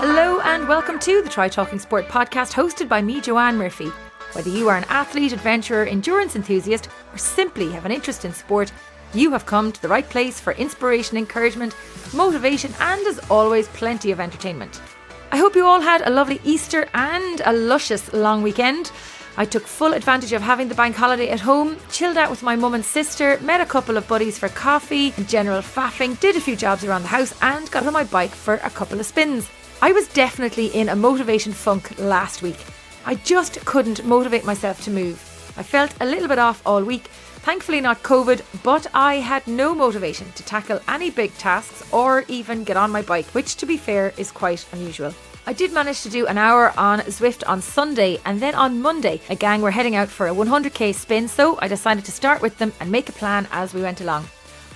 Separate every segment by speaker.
Speaker 1: Hello and welcome to the Try Talking Sport podcast hosted by me, Joanne Murphy. Whether you are an athlete, adventurer, endurance enthusiast or simply have an interest in sport, you have come to the right place for inspiration, encouragement, motivation and, as always, plenty of entertainment. I hope you all had a lovely Easter and a luscious long weekend. I took full advantage of having the bank holiday at home, chilled out with my mum and sister, met a couple of buddies for coffee and general faffing, did a few jobs around the house and got on my bike for a couple of spins. I was definitely in a motivation funk last week. I just couldn't motivate myself to move. I felt a little bit off all week, thankfully not COVID, but I had no motivation to tackle any big tasks or even get on my bike, which to be fair is quite unusual. I did manage to do an hour on Zwift on Sunday, and then on Monday a gang were heading out for a 100k spin, so I decided to start with them and make a plan as we went along.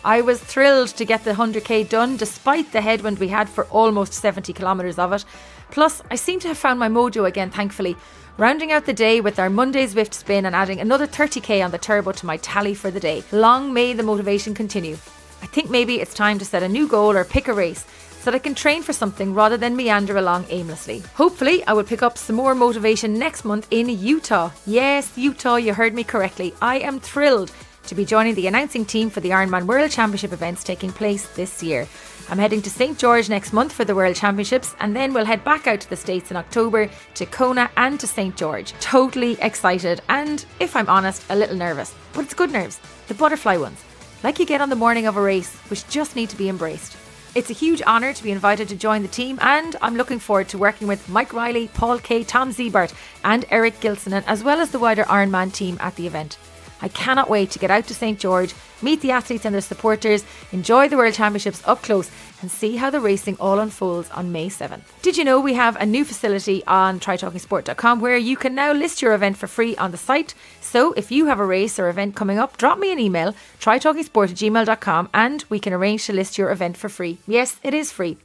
Speaker 1: I was thrilled to get the 100k done despite the headwind we had for almost 70 kilometres of it. Plus I seem to have found my mojo again, thankfully, rounding out the day with our Monday Zwift spin and adding another 30k on the turbo to my tally for the day. Long may the motivation continue. I think maybe it's time to set a new goal or pick a race so that I can train for something rather than meander along aimlessly. Hopefully I will pick up some more motivation next month in Utah. Yes, Utah, you heard me correctly. I am thrilled to be joining the announcing team for the IRONMAN World Championship events taking place this year. I'm heading to St. George next month for the World Championships, and then we'll head back out to the States in October to Kona and to St. George. Totally excited and, if I'm honest, a little nervous. But it's good nerves, the butterfly ones, like you get on the morning of a race, which just need to be embraced. It's a huge honour to be invited to join the team, and I'm looking forward to working with Mike Riley, Paul Kay, Tom Ziebart and Eric Gilsonen, as well as the wider Ironman team at the event. I cannot wait to get out to St. George, meet the athletes and their supporters, enjoy the World Championships up close and see how the racing all unfolds on May 7th. Did you know we have a new facility on tritalkingsport.com where you can now list your event for free on the site? So if you have a race or event coming up, drop me an email, tritalkingsport@gmail.com, and we can arrange to list your event for free. Yes, it is free.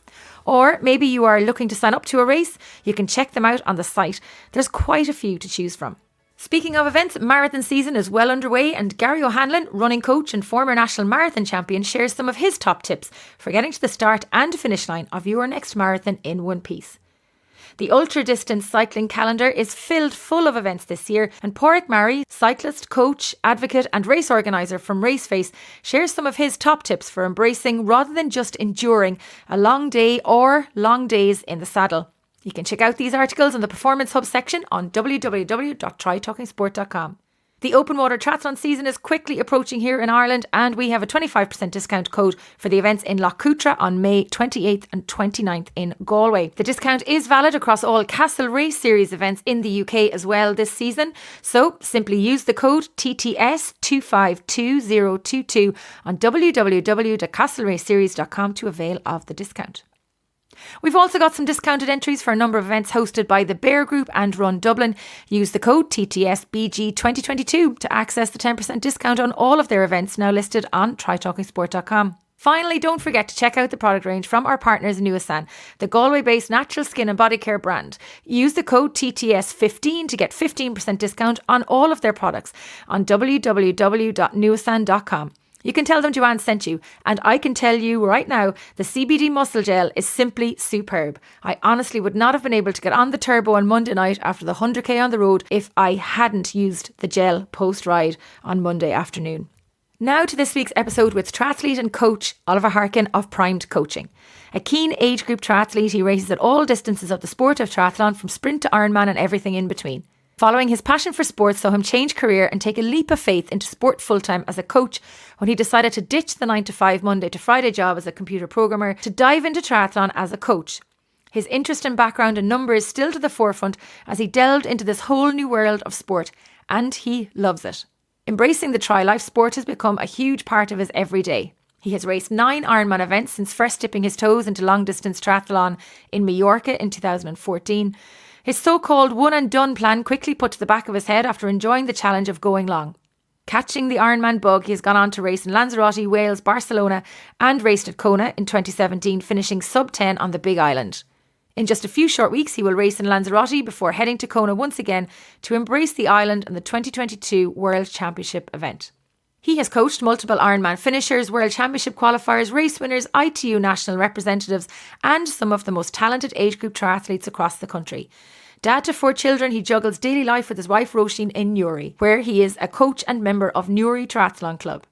Speaker 1: Or maybe you are looking to sign up to a race, you can check them out on the site. There's quite a few to choose from. Speaking of events, marathon season is well underway, and Gary O'Hanlon, running coach and former national marathon champion, shares some of his top tips for getting to the start and finish line of your next marathon in one piece. The ultra-distance cycling calendar is filled full of events this year, and Pádraig Murray, cyclist, coach, advocate and race organiser from Raceface, shares some of his top tips for embracing rather than just enduring a long day or long days in the saddle. You can check out these articles on the Performance Hub section on www.tritalkingsport.com. The open water triathlon season is quickly approaching here in Ireland, and we have a 25% discount code for the events in Lough Cutra on May 28th and 29th in Galway. The discount is valid across all Castle Race Series events in the UK as well this season, so simply use the code TTS252022 on www.castleraceseries.com to avail of the discount. We've also got some discounted entries for a number of events hosted by the Bear Group and Run Dublin. Use the code TTSBG2022 to access the 10% discount on all of their events now listed on tritalkingsport.com. Finally, don't forget to check out the product range from our partners Nuasan, the Galway-based natural skin and body care brand. Use the code TTS15 to get 15% discount on all of their products on www.nuasan.com. You can tell them Joanne sent you, and I can tell you right now, the CBD muscle gel is simply superb. I honestly would not have been able to get on the turbo on Monday night after the 100k on the road if I hadn't used the gel post-ride on Monday afternoon. Now to this week's episode with triathlete and coach Oliver Harkin of Primed Coaching. A keen age group triathlete, he races at all distances of the sport of triathlon, from sprint to Ironman and everything in between. Following his passion for sports saw him change career and take a leap of faith into sport full-time as a coach when he decided to ditch the 9-to-5 Monday to Friday job as a computer programmer to dive into triathlon as a coach. His interest and background in numbers still to the forefront as he delved into this whole new world of sport, and he loves it. Embracing the tri-life, sport has become a huge part of his everyday. He has raced 9 Ironman events since first dipping his toes into long-distance triathlon in Mallorca in 2014. His so-called one-and-done plan quickly put to the back of his head after enjoying the challenge of going long. Catching the Ironman bug, he has gone on to race in Lanzarote, Wales, Barcelona and raced at Kona in 2017, finishing sub-10 on the Big Island. In just a few short weeks, he will race in Lanzarote before heading to Kona once again to embrace the island and the 2022 World Championship event. He has coached multiple Ironman finishers, World Championship qualifiers, race winners, ITU national representatives, and some of the most talented age group triathletes across the country. Dad to 4 children, he juggles daily life with his wife Roisin in Newry, where he is a coach and member of Newry Triathlon Club.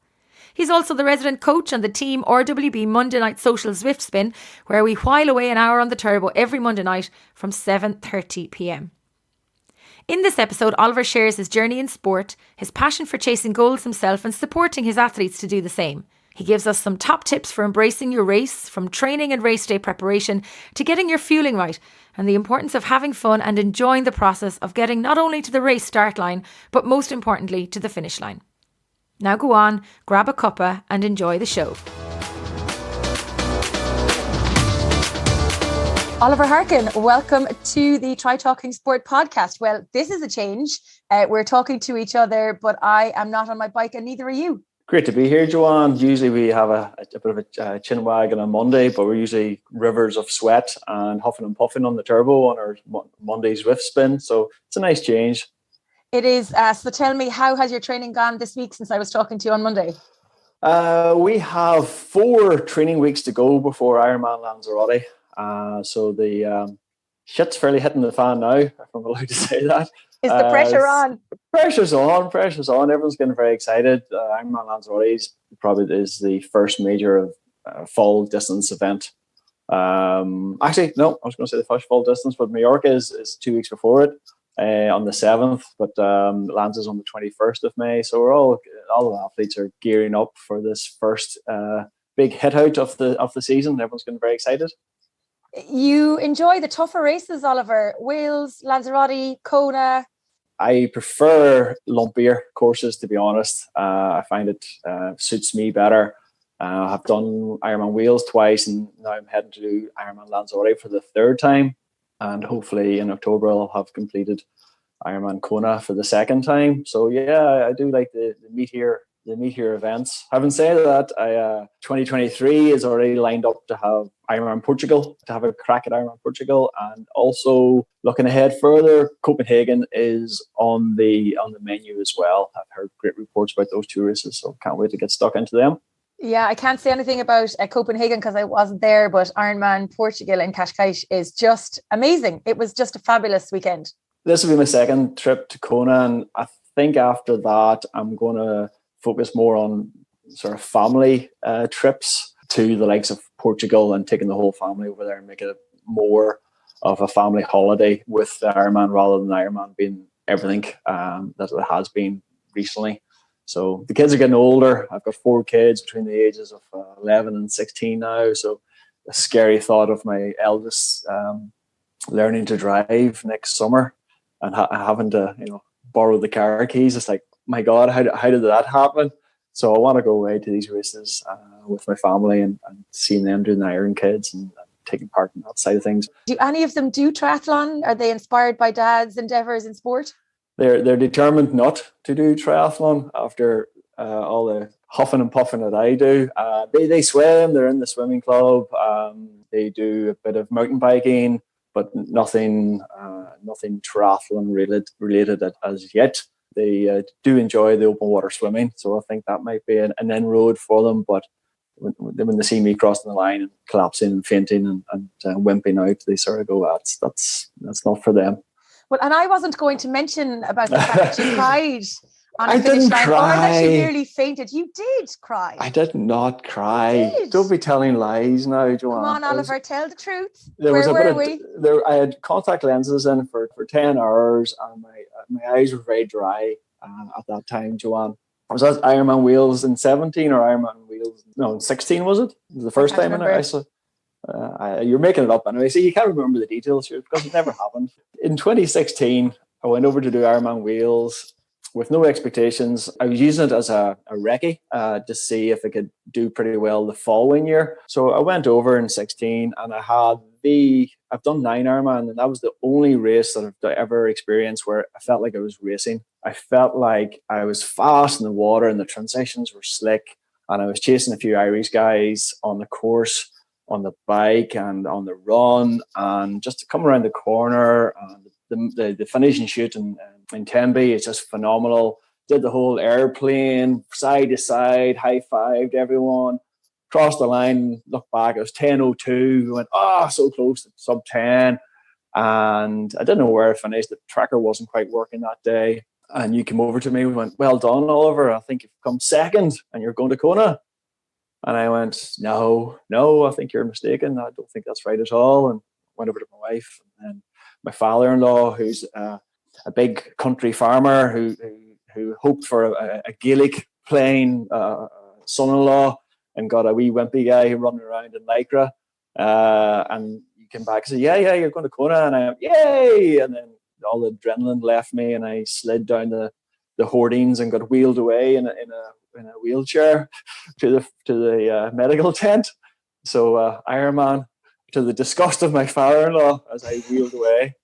Speaker 1: He's also the resident coach on the Team RWB Monday Night Social Zwift Spin, where we while away an hour on the turbo every Monday night from 7:30pm. In this episode, Oliver shares his journey in sport, his passion for chasing goals himself and supporting his athletes to do the same. He gives us some top tips for embracing your race, from training and race day preparation to getting your fueling right, and the importance of having fun and enjoying the process of getting not only to the race start line, but most importantly to the finish line. Now go on, grab a cuppa and enjoy the show. Oliver Harkin, welcome to the Try Talking Sport podcast. Well, this is a change. We're talking to each other, but I am not on my bike and neither are you.
Speaker 2: Great to be here, Joanne. Usually we have a bit of a chin wag on a Monday, but we're usually rivers of sweat and huffing and puffing on the turbo on our Monday Zwift spin. So it's a nice change.
Speaker 1: It is. So tell me, how has your training gone this week since I was talking to you on Monday?
Speaker 2: We have 4 training weeks to go before Ironman Lanzarote. So the shit's fairly hitting the fan now, if I'm allowed to say that.
Speaker 1: Is the pressure on?
Speaker 2: Pressure's on. Everyone's getting very excited. Ironman Lanzarote is the first major full distance event. Actually, no, I was going to say the first full distance, but Mallorca is 2 weeks before it, on the 7th. But Lanza's on the 21st of May. So we're all the athletes are gearing up for this first big hit out of the season. Everyone's getting very excited.
Speaker 1: You enjoy the tougher races, Oliver? Wales, Lanzarote, Kona?
Speaker 2: I prefer lumpier courses, to be honest. I find it suits me better. I've done Ironman Wales twice, and now I'm heading to do Ironman Lanzarote for the 3rd time. And hopefully in October I'll have completed Ironman Kona for the 2nd time. So yeah, I do like the meatier events. Having said that, 2023 is already lined up to have Ironman Portugal, to have a crack at Ironman Portugal, and also looking ahead further, Copenhagen is on the menu as well. I've heard great reports about those 2 races, so can't wait to get stuck into them.
Speaker 1: Yeah, I can't say anything about Copenhagen because I wasn't there, but Ironman Portugal in Cascais is just amazing. It was just a fabulous weekend.
Speaker 2: This will be my 2nd trip to Kona, and I think after that I'm going to focus more on sort of family trips to the likes of Portugal and taking the whole family over there and making it more of a family holiday with the Ironman rather than Ironman being everything that it has been recently. So the kids are getting older. I've got 4 kids between the ages of 11 and 16 now. So the scary thought of my eldest learning to drive next summer and having to borrow the car keys. It's like, my God, how did that happen? So I want to go away to these races with my family and seeing them doing the Iron Kids and taking part in that side of things.
Speaker 1: Do any of them do triathlon? Are they inspired by Dad's endeavours in sport?
Speaker 2: They're determined not to do triathlon after all the huffing and puffing that I do. They swim. They're in the swimming club. They do a bit of mountain biking, but nothing triathlon related as yet. They do enjoy the open water swimming, so I think that might be an inroad for them. But when they see me crossing the line and collapsing and fainting and wimping out, they sort of go, "That's not for them."
Speaker 1: Well, and I wasn't going to mention about the fact that you cried on a finish line,
Speaker 2: cry.
Speaker 1: Or that you nearly fainted. You did cry.
Speaker 2: I did not cry. Don't be telling lies now, Joanne.
Speaker 1: Come on, Oliver, tell the truth.
Speaker 2: Where were we? I had contact lenses in for 10 hours, and my eyes were very dry at that time, Joanne. Was that Ironman Wales in 17 or Ironman Wales? No, in 16 was it? It was the first time I saw. You're making it up anyway. See, you can't remember the details here because it never happened. In 2016, I went over to do Ironman Wales with no expectations. I was using it as a recce to see if I could do pretty well the following year. So I went over in 16 and I've done 9 Ironman, and that was the only race that I've ever experienced where I felt like I was racing. I felt like I was fast in the water and the transitions were slick, and I was chasing a few Irish guys on the course, on the bike and on the run, and just to come around the corner and the finishing shoot in Tenby is just phenomenal. did the whole airplane, side to side, high-fived everyone, crossed the line, looked back, it was 10:02. We went, so close to sub 10. And I didn't know where I finished. The tracker wasn't quite working that day. And you came over to me and went, well done, Oliver. I think you've come second and you're going to Kona. And I went, no, I think you're mistaken. I don't think that's right at all. And went over to my wife and then my father-in-law, who's a big country farmer who hoped for a Gaelic playing son-in-law and got a wee wimpy guy running around in Lycra. And he came back and said, yeah, you're going to Kona. And I went, yay! And then all the adrenaline left me and I slid down the hoardings and got wheeled away in a wheelchair to the medical tent. So Ironman, to the disgust of my father-in-law as I wheeled away.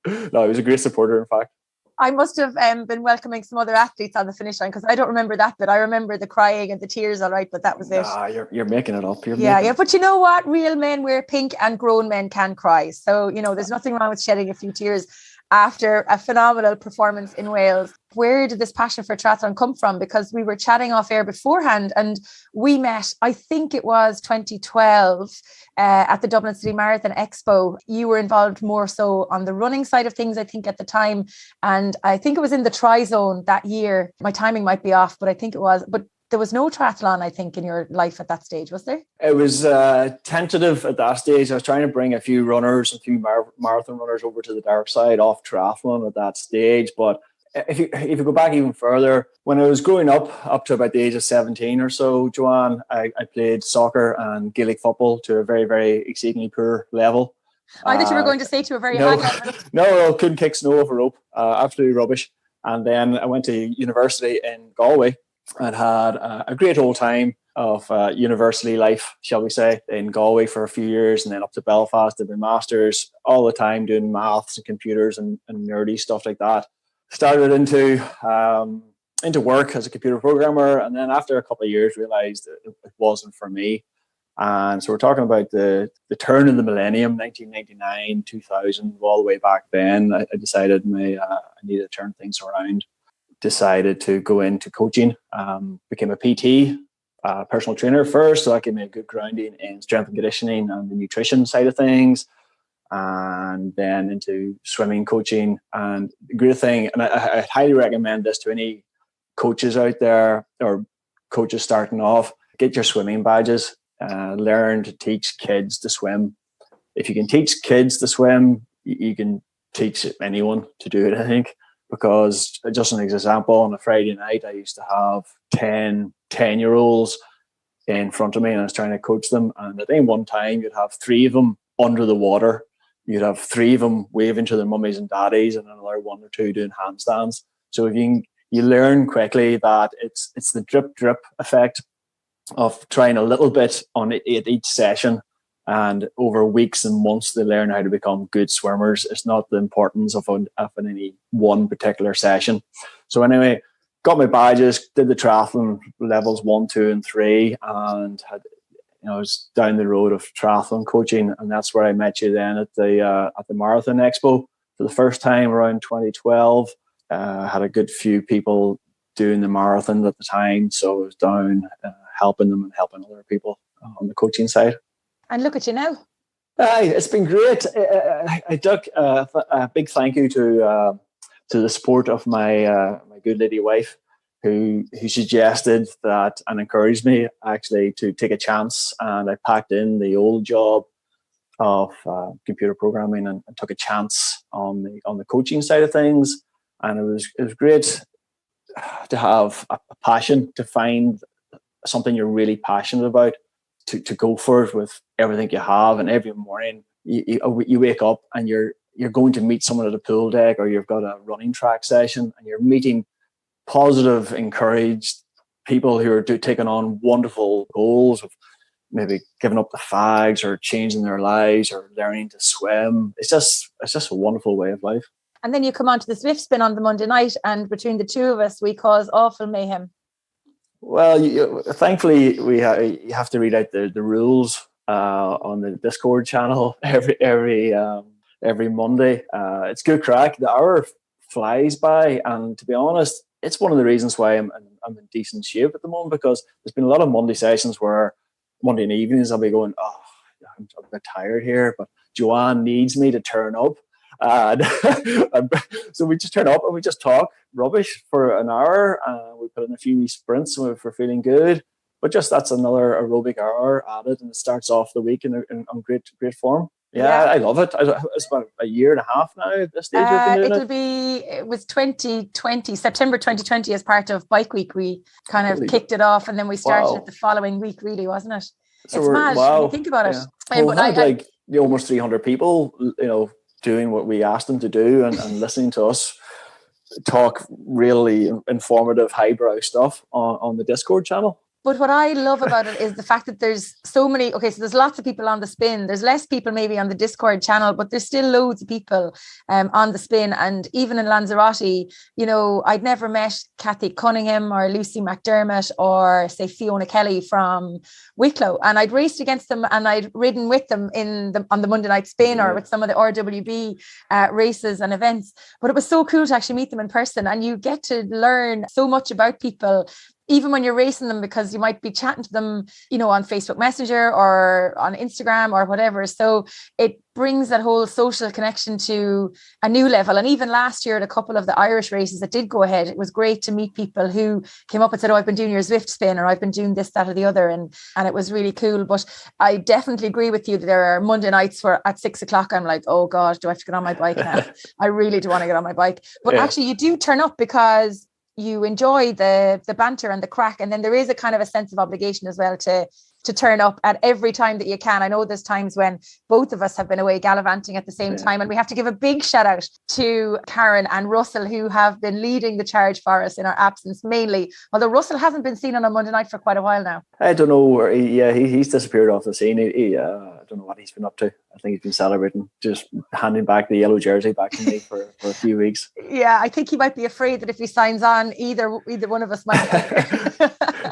Speaker 2: No, he was a great supporter, in fact.
Speaker 1: I must have been welcoming some other athletes on the finish line because I don't remember that bit. I remember the crying and the tears, all right, but that was it.
Speaker 2: You're making it up.
Speaker 1: But you know what? Real men wear pink and grown men can cry. So, there's nothing wrong with shedding a few tears after a phenomenal performance in Wales. Where did this passion for triathlon come from? Because we were chatting off air beforehand and we met, I think it was 2012 at the Dublin City Marathon Expo. You were involved more so on the running side of things, I think, at the time. And I think it was in the tri zone that year. My timing might be off, but I think it was. But there was no triathlon, I think, in your life at that stage, was there?
Speaker 2: It was tentative at that stage. I was trying to bring a few runners, a few marathon runners over to the dark side off triathlon at that stage. But if you go back even further, when I was growing up to about the age of 17 or so, Joanne, I played soccer and Gaelic football to a very, very exceedingly poor level.
Speaker 1: I thought you were going to say to a very high level.
Speaker 2: No, couldn't kick snow off a rope. Absolutely rubbish. And then I went to university in Galway and had a great old time of university life, shall we say, in Galway for a few years, and then up to Belfast, did my masters, all the time doing maths and computers and nerdy stuff like that. Started into work as a computer programmer, and then after a couple of years realized it wasn't for me. And so we're talking about the turn of the millennium, 1999, 2000, all the way back then. I decided I needed to turn things around. Decided to go into coaching, became a PT, personal trainer first, so I could make a good grounding in strength and conditioning and the nutrition side of things, and then into swimming coaching. And the great thing, and I highly recommend this to any coaches out there or coaches starting off, get your swimming badges, learn to teach kids to swim. If you can teach kids to swim, you can teach anyone to do it, I think. Because just an example, on a Friday night, I used to have 10-year-olds in front of me and I was trying to coach them. And at any one time, you'd have 3 of them under the water. You'd have 3 of them waving to their mummies and daddies and another 1 or 2 doing handstands. So if you learn quickly that it's the drip effect of trying a little bit on it at each session. And over weeks and months, they learn how to become good swimmers. It's not the importance of any one particular session. So anyway, got my badges, did the triathlon levels 1, 2, and 3, and had, I was down the road of triathlon coaching, and that's where I met you then at the Marathon Expo for the first time around 2012. Had a good few people doing the marathon at the time, so I was down helping them and helping other people on the coaching side.
Speaker 1: And look at you now.
Speaker 2: It's been great. I took a big thank you to the support of my good lady wife, who suggested that and encouraged me actually to take a chance. And I packed in the old job of computer programming and took a chance on the coaching side of things. And it was great to have a passion, to find something you're really passionate about, to go for it with everything you have. And every morning you wake up and you're going to meet someone at a pool deck, or you've got a running track session, and you're meeting positive, encouraged people who are taking on wonderful goals of maybe giving up the fags or changing their lives or learning to swim. It's just a wonderful way of life.
Speaker 1: And then you come on to the Swift Spin on the Monday night, and between the two of us, we cause awful mayhem.
Speaker 2: Well, thankfully, you have to read out the rules on the Discord channel every Monday. It's good crack. The hour flies by, and to be honest, it's one of the reasons why I'm in decent shape at the moment, because there's been a lot of Monday sessions where Monday evenings I'll be going, oh, I'm a bit tired here, but Joanne needs me to turn up. And so we just turn up and we just talk rubbish for an hour. We put in a few sprints if we're feeling good. But just that's another aerobic hour added, and it starts off the week in great form. Yeah, I love it. It's about a year and a half now at this stage we've been doing
Speaker 1: it was 2020, September 2020, as part of Bike Week. We kind of kicked it off, and then we started it the following week, really, wasn't it? So it's mad when you think about it.
Speaker 2: Well, we had almost 300 people, doing what we asked them to do and listening to us talk really informative, highbrow stuff on the Discord channel.
Speaker 1: But what I love about it is the fact that there's so many, so there's lots of people on the spin. There's less people maybe on the Discord channel, but there's still loads of people on the spin. And even in Lanzarote, I'd never met Kathy Cunningham or Lucy McDermott or say Fiona Kelly from Wicklow. And I'd raced against them and I'd ridden with them on the Monday night spin or with some of the RWB races and events. But it was so cool to actually meet them in person, and you get to learn so much about people, even when you're racing them, because you might be chatting to them, on Facebook Messenger or on Instagram or whatever. So it brings that whole social connection to a new level. And even last year at a couple of the Irish races that did go ahead, it was great to meet people who came up and said, oh, I've been doing your Zwift spin, or I've been doing this, that, or the other. And it was really cool. But I definitely agree with you that there are Monday nights where at 6:00, I'm like, oh gosh, do I have to get on my bike now? I really do want to get on my bike. But actually you do turn up because you enjoy the banter and the crack, and then there is a kind of a sense of obligation as well to turn up at every time that you can. I know there's times when both of us have been away gallivanting at the same time, and we have to give a big shout out to Karen and Russell, who have been leading the charge for us in our absence mainly, although Russell hasn't been seen on a Monday night for quite a while now.
Speaker 2: I don't know where he's disappeared off the scene. I don't know what he's been up to. I think he's been celebrating, just handing back the yellow jersey back to me for a few weeks.
Speaker 1: Yeah, I think he might be afraid that if he signs on, either one of us might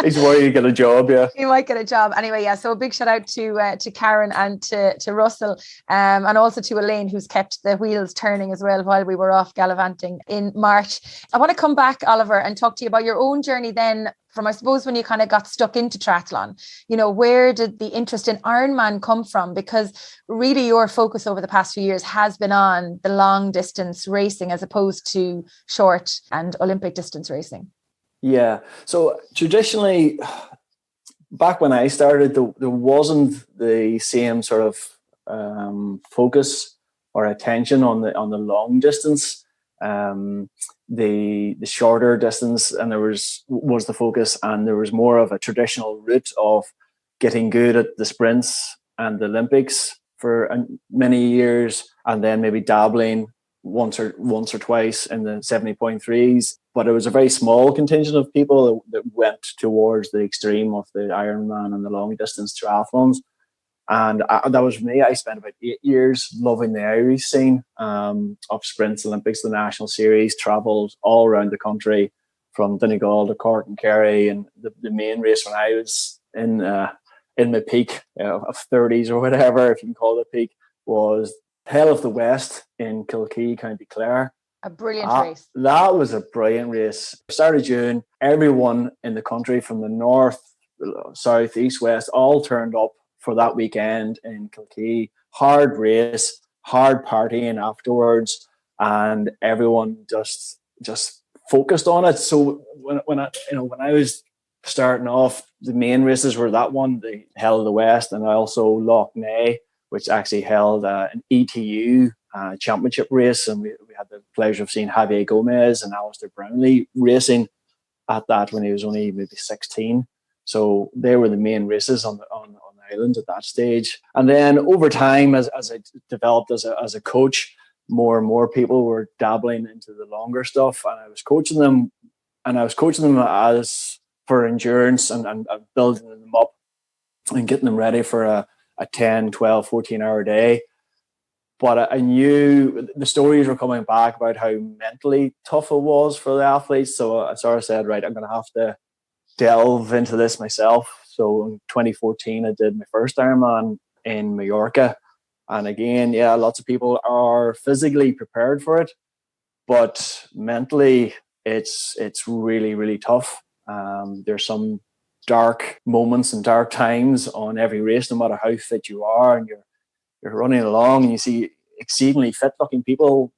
Speaker 2: he's worried he'll get a job.
Speaker 1: He might get a job anyway. So a big shout out to Karen and to Russell, and also to Elaine, who's kept the wheels turning as well while we were off gallivanting in March. I want to come back, Oliver, and talk to you about your own journey then, from, I suppose, when you kind of got stuck into triathlon. Where did the interest in Ironman come from? Because really your focus over the past few years has been on the long distance racing as opposed to short and Olympic distance racing.
Speaker 2: Yeah. So traditionally, back when I started, there wasn't the same sort of focus or attention on the long distance. The shorter distance, and there was the focus, and there was more of a traditional route of getting good at the sprints and the Olympics for many years, and then maybe dabbling once or twice in the 70.3s. But it was a very small contingent of people that went towards the extreme of the Ironman and the long distance triathlons. And that was me. I spent about 8 years loving the Irish scene of sprints, Olympics, the national series, travelled all around the country from Donegal to Cork and Kerry. And the main race when I was in my peak of 30s or whatever, if you can call it a peak, was Hell of the West in Kilkee, County Clare.
Speaker 1: A brilliant race.
Speaker 2: That was a brilliant race. Start of June, everyone in the country from the north, south, east, west, all turned up for that weekend in Kilkee. Hard race, hard partying afterwards, and everyone just focused on it. So when I was starting off, the main races were that one, the Hell of the West, and also Loch Ness, which actually held an ETU championship race, and we had the pleasure of seeing Javier Gomez and Alistair Brownlee racing at that when he was only maybe 16. So they were the main races on the island at that stage. And then over time, as I developed as a coach, more and more people were dabbling into the longer stuff, and I was coaching them as for endurance and building them up and getting them ready for a 10, 12, 14-hour day. But I knew the stories were coming back about how mentally tough it was for the athletes. So I sort of said, right, I'm going to have to delve into this myself. So in 2014, I did my first Ironman in Mallorca. And again, lots of people are physically prepared for it, but mentally it's really, really tough. There's some dark moments and dark times on every race, no matter how fit you are, and you're running along and you see exceedingly fit looking people,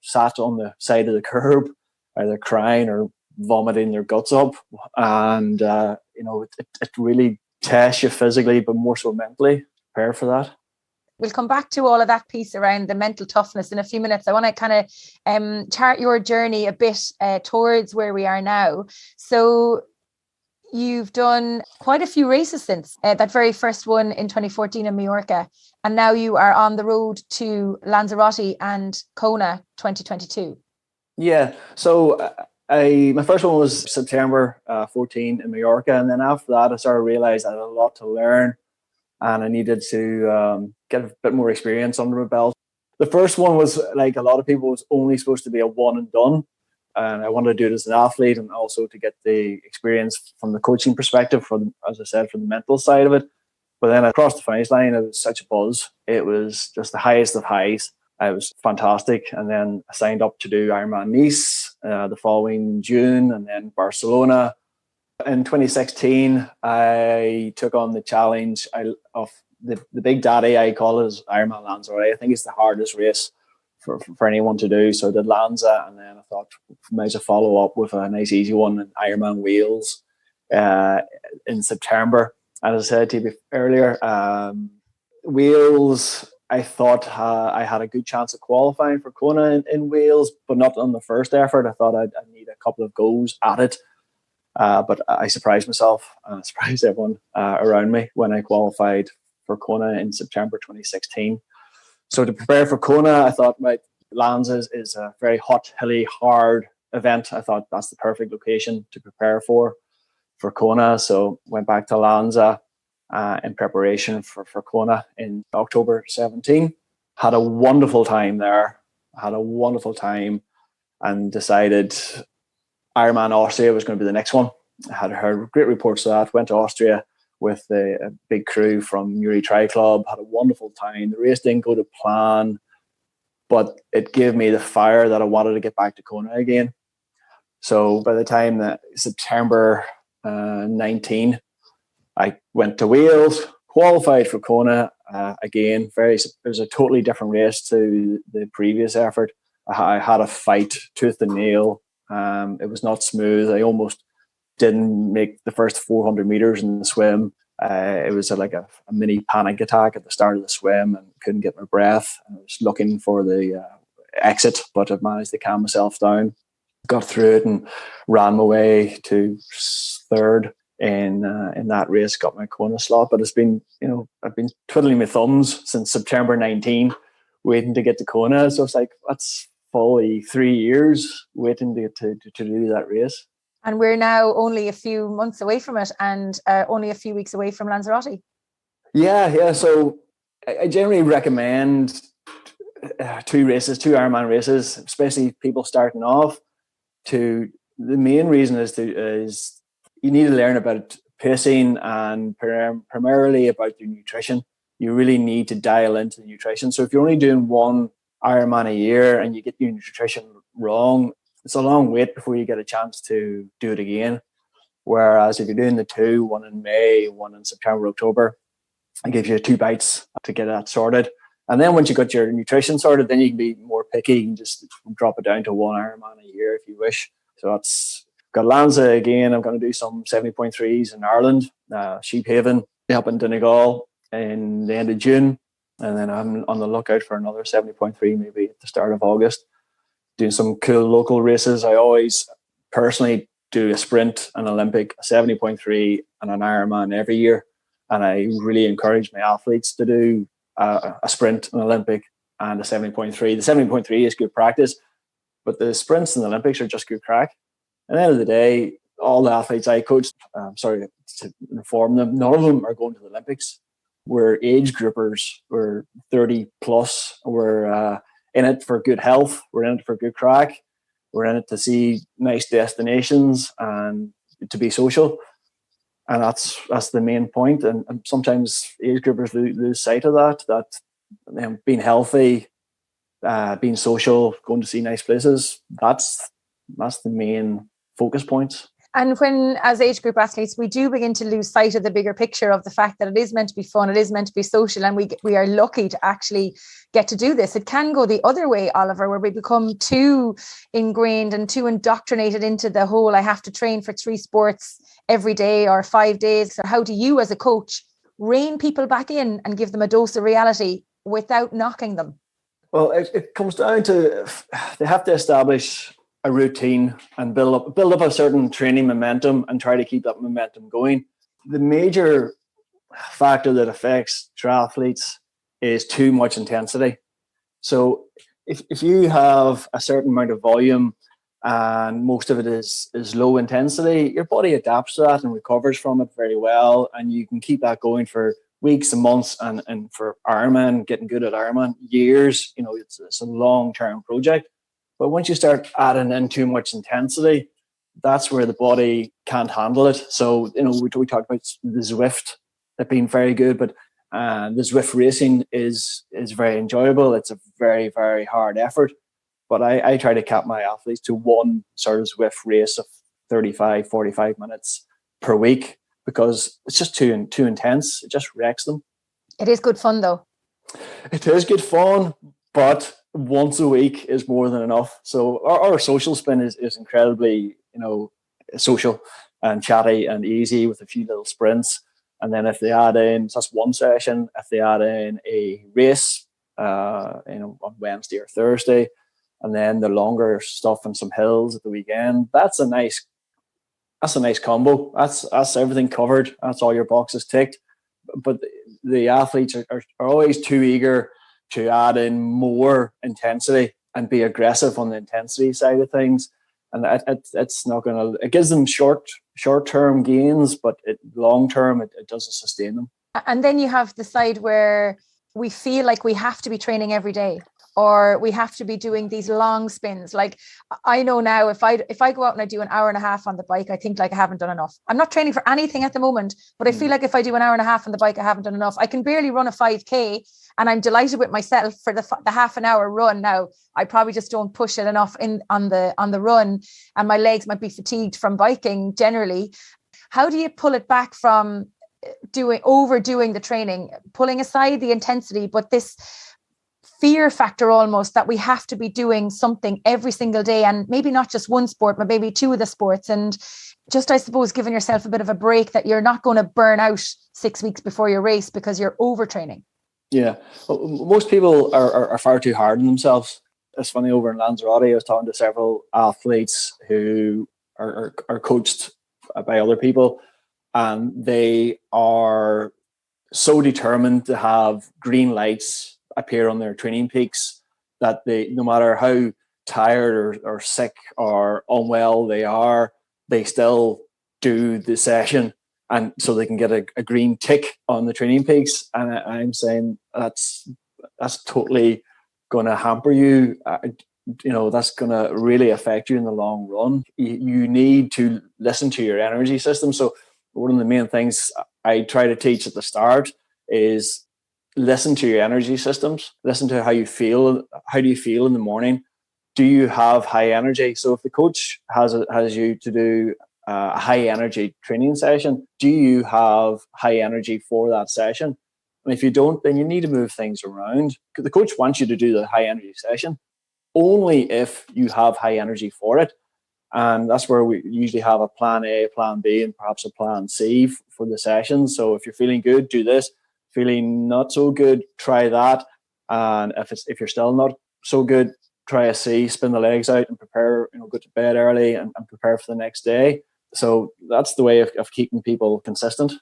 Speaker 2: sat on the side of the curb, either crying or vomiting their guts up. And, it really tests you physically, but more so mentally. Prepare for that.
Speaker 1: We'll come back to all of that piece around the mental toughness in a few minutes. I want to kind of chart your journey a bit towards where we are now. So you've done quite a few races since that very first one in 2014 in Majorca. And now you are on the road to Lanzarote and Kona 2022.
Speaker 2: Yeah. So my first one was September 14 in Majorca. And then after that, I started to realize I had a lot to learn and I needed to get a bit more experience under my belt. The first one was, like a lot of people, was only supposed to be a one and done. And I wanted to do it as an athlete and also to get the experience from the coaching perspective, as I said, from the mental side of it. But then across the finish line, it was such a buzz. It was just the highest of highs. It was fantastic. And then I signed up to do Ironman Nice the following June, and then Barcelona. In 2016, I took on the challenge of the Big Daddy, I call it, is Ironman Lanzarote. I think it's the hardest race for anyone to do. So I did Lanza, and then I thought I might as well follow up with a nice easy one in Ironman Wales in September. And as I said to you earlier, Wales, I thought I had a good chance of qualifying for Kona in Wales, but not on the first effort. I thought I'd need a couple of goes at it. But I surprised myself and I surprised everyone around me when I qualified for Kona in September 2016. So to prepare for Kona, I thought Lanza is a very hot, hilly, hard event. I thought that's the perfect location to prepare for Kona. So went back to Lanza in preparation for Kona in October 17. Had a wonderful time there. And decided Ironman Austria was going to be the next one. I had heard great reports of that. Went to Austria with a big crew from Muri Tri Club. Had a wonderful time. The race didn't go to plan, but it gave me the fire that I wanted to get back to Kona again. So by the time that September 19, I went to Wales, qualified for Kona again. It was a totally different race to the previous effort. I had a fight tooth and nail. It was not smooth. I almost didn't make the first 400 meters in the swim. It was like a mini panic attack at the start of the swim and couldn't get my breath. I was looking for the exit, but I managed to calm myself down. Got through it and ran my way to third in that race. Got my Kona slot, but it's been, I've been twiddling my thumbs since September 19, waiting to get to Kona. So it's like that's fully 3 years waiting to do that race.
Speaker 1: And we're now only a few months away from it, and only a few weeks away from Lanzarote. Yeah.
Speaker 2: So I generally recommend two Ironman races, especially people starting off. The main reason is you need to learn about pacing and primarily about your nutrition. You really need to dial into the nutrition. So if you're only doing one Ironman a year and you get your nutrition wrong, it's a long wait before you get a chance to do it again. Whereas if you're doing the two, one in May, one in September, October, it gives you 2 bites to get that sorted. And then once you got your nutrition sorted, then you can be more picky. You can just drop it down to one Ironman a year if you wish. So that's got Lanza again. I'm going to do some 70.3s in Ireland, Sheephaven, up in Donegal in the end of June. And then I'm on the lookout for another 70.3 maybe at the start of August. Doing some cool local races. I always personally do a sprint, an Olympic, a 70.3 and an Ironman every year. And I really encourage my athletes to do a sprint, an Olympic and a 70.3. The 70.3 is good practice, but the sprints and the Olympics are just good crack. At the end of the day, all the athletes I coach, to inform them, none of them are going to the Olympics. We're age groupers. We're 30 plus. We're in it for good health. We're in it for good crack. We're in it to see nice destinations and to be social. And that's the main point. And sometimes age groupers lose sight of that being healthy, being social, going to see nice places, that's That's the main focus points.
Speaker 1: And when, as age group athletes, we do begin to lose sight of the bigger picture of the fact that it is meant to be fun, it is meant to be social, and we are lucky to actually get to do this. It can go the other way, Oliver, where we become too ingrained and too indoctrinated into the whole, I have to train for 3 sports every day or 5 days. So how do you, as a coach, rein people back in and give them a dose of reality without knocking them?
Speaker 2: Well, it comes down to they have to establish a routine and build up a certain training momentum and try to keep that momentum going. The major factor that affects triathletes is too much intensity. So if you have a certain amount of volume and most of it is low intensity, your body adapts to that and recovers from it very well, and you can keep that going for weeks and months, and for Ironman, getting good at Ironman, years. It's a long-term project. But once you start adding in too much intensity, that's where the body can't handle it. So, we talked about the Zwift, that being very good, but the Zwift racing is very enjoyable. It's a very, very hard effort. But I try to cap my athletes to one sort of Zwift race of 35, 45 minutes per week, because it's just too intense. It just wrecks them.
Speaker 1: It is good fun, though.
Speaker 2: It is good fun, but once a week is more than enough. So our social spin is incredibly, social and chatty and easy with a few little sprints. And then if they add in, so that's one session. If they add in a race, on Wednesday or Thursday, and then the longer stuff and some hills at the weekend, that's a nice combo. That's everything covered. That's all your boxes ticked. But the athletes are always too eager to add in more intensity and be aggressive on the intensity side of things. And it's not going to, it gives them short-term gains, but long-term, it doesn't sustain them.
Speaker 1: And then you have the side where we feel like we have to be training every day, or we have to be doing these long spins. Like, I know now, if I go out and I do an hour and a half on the bike, I think like I haven't done enough. I'm not training for anything at the moment, but I feel like if I do an hour and a half on the bike, I haven't done enough. I can barely run a 5K, and I'm delighted with myself for the half an hour run. Now, I probably just don't push it enough on the run, and my legs might be fatigued from biking generally. How do you pull it back from overdoing the training, pulling aside the intensity, but this fear factor almost that we have to be doing something every single day, and maybe not just one sport, but maybe 2 of the sports, and just, I suppose, giving yourself a bit of a break that you're not going to burn out 6 weeks before your race because you're overtraining?
Speaker 2: Yeah. Well, most people are far too hard on themselves. It's funny, over in Lanzarote, I was talking to several athletes who are coached by other people, and they are so determined to have green lights appear on their training peaks that they, no matter how tired or sick or unwell they are, they still do the session, and so they can get a green tick on the training peaks. And I'm saying that's totally going to hamper you. That's going to really affect you in the long run. You need to listen to your energy system. So one of the main things I try to teach at the start is listen to your energy systems. Listen to how you feel. How do you feel in the morning? Do you have high energy? So if the coach has you to do a high energy training session, do you have high energy for that session? And if you don't, then you need to move things around, because the coach wants you to do the high energy session only if you have high energy for it. And that's where we usually have a plan A, plan B, and perhaps a plan C for the session. So if you're feeling good, do this. Feeling not so good, try that. And if you're still not so good, try a C, spin the legs out and prepare, go to bed early and prepare for the next day. So that's the way of keeping people consistent.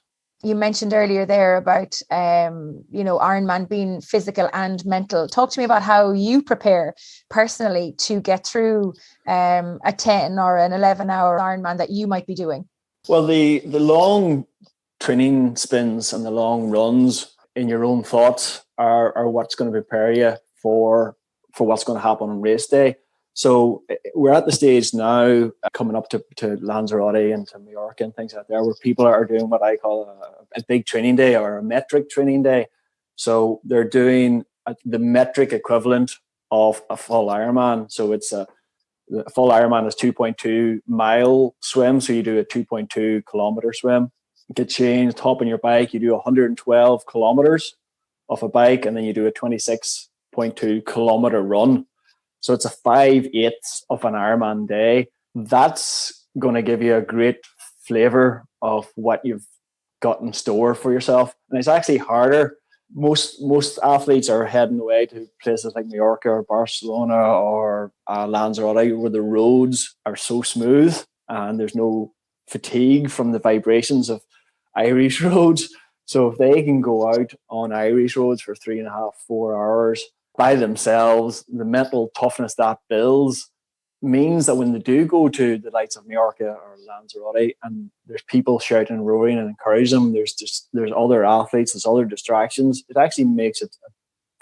Speaker 1: You mentioned earlier there about, Ironman being physical and mental. Talk to me about how you prepare personally to get through a 10 or an 11-hour Ironman that you might be doing.
Speaker 2: Well, the long training spins and the long runs in your own thoughts are what's going to prepare you for what's going to happen on race day. So we're at the stage now, coming up to Lanzarote and to Mallorca and things like that, where people are doing what I call a big training day or a metric training day. So they're doing the metric equivalent of a full Ironman. So it's The full Ironman is 2.2 mile swim. So you do a 2.2 kilometer swim, get changed, hop on your bike. You do 112 kilometers off a bike, and then you do a 26.2 kilometer run. So it's a 5/8 of an Ironman day. That's going to give you a great flavor of what you've got in store for yourself. And it's actually harder. Most athletes are heading away to places like Mallorca or Barcelona or Lanzarote, where the roads are so smooth and there's no fatigue from the vibrations of Irish roads. So if they can go out on Irish roads for 3.5, 4 hours by themselves, the mental toughness that builds means that when they do go to the likes of Mallorca or Lanzarote and there's people shouting and roaring and encouraging them, there's other athletes, there's other distractions, it actually makes it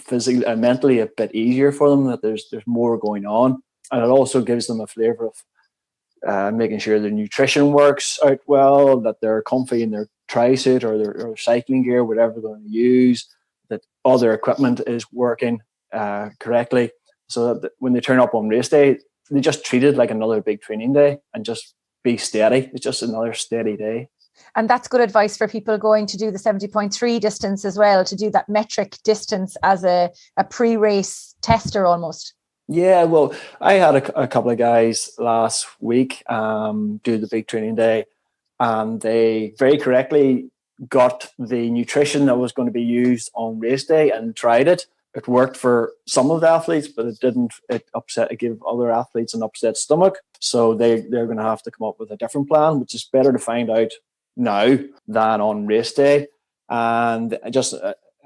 Speaker 2: physically and mentally a bit easier for them, that there's more going on. And it also gives them a flavour of making sure their nutrition works out well, that they're comfy in their tri-suit or their cycling gear, whatever they're going to use, that all their equipment is working correctly, so that when they turn up on race day, they just treat it like another big training day and just be steady. It's just another steady day.
Speaker 1: And that's good advice for people going to do the 70.3 distance as well, to do that metric distance as a pre-race tester almost.
Speaker 2: Yeah, well, I had a couple of guys last week do the big training day, and they very correctly got the nutrition that was going to be used on race day and tried it. It worked for some of the athletes, but it didn't. It gave other athletes an upset stomach. So they're going to have to come up with a different plan, which is better to find out now than on race day. And just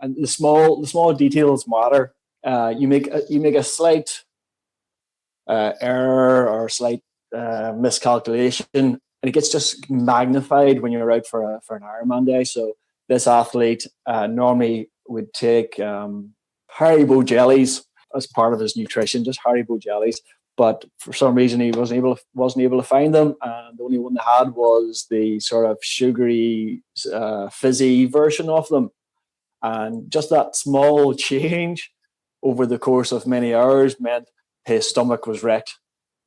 Speaker 2: and the small details matter. You make a slight error or slight miscalculation, and it gets just magnified when you're out for an Ironman day. So this athlete normally would take Haribo jellies as part of his nutrition, just Haribo jellies. But for some reason, he wasn't able to find them, and the only one they had was the sort of sugary, fizzy version of them. And just that small change over the course of many hours meant his stomach was wrecked.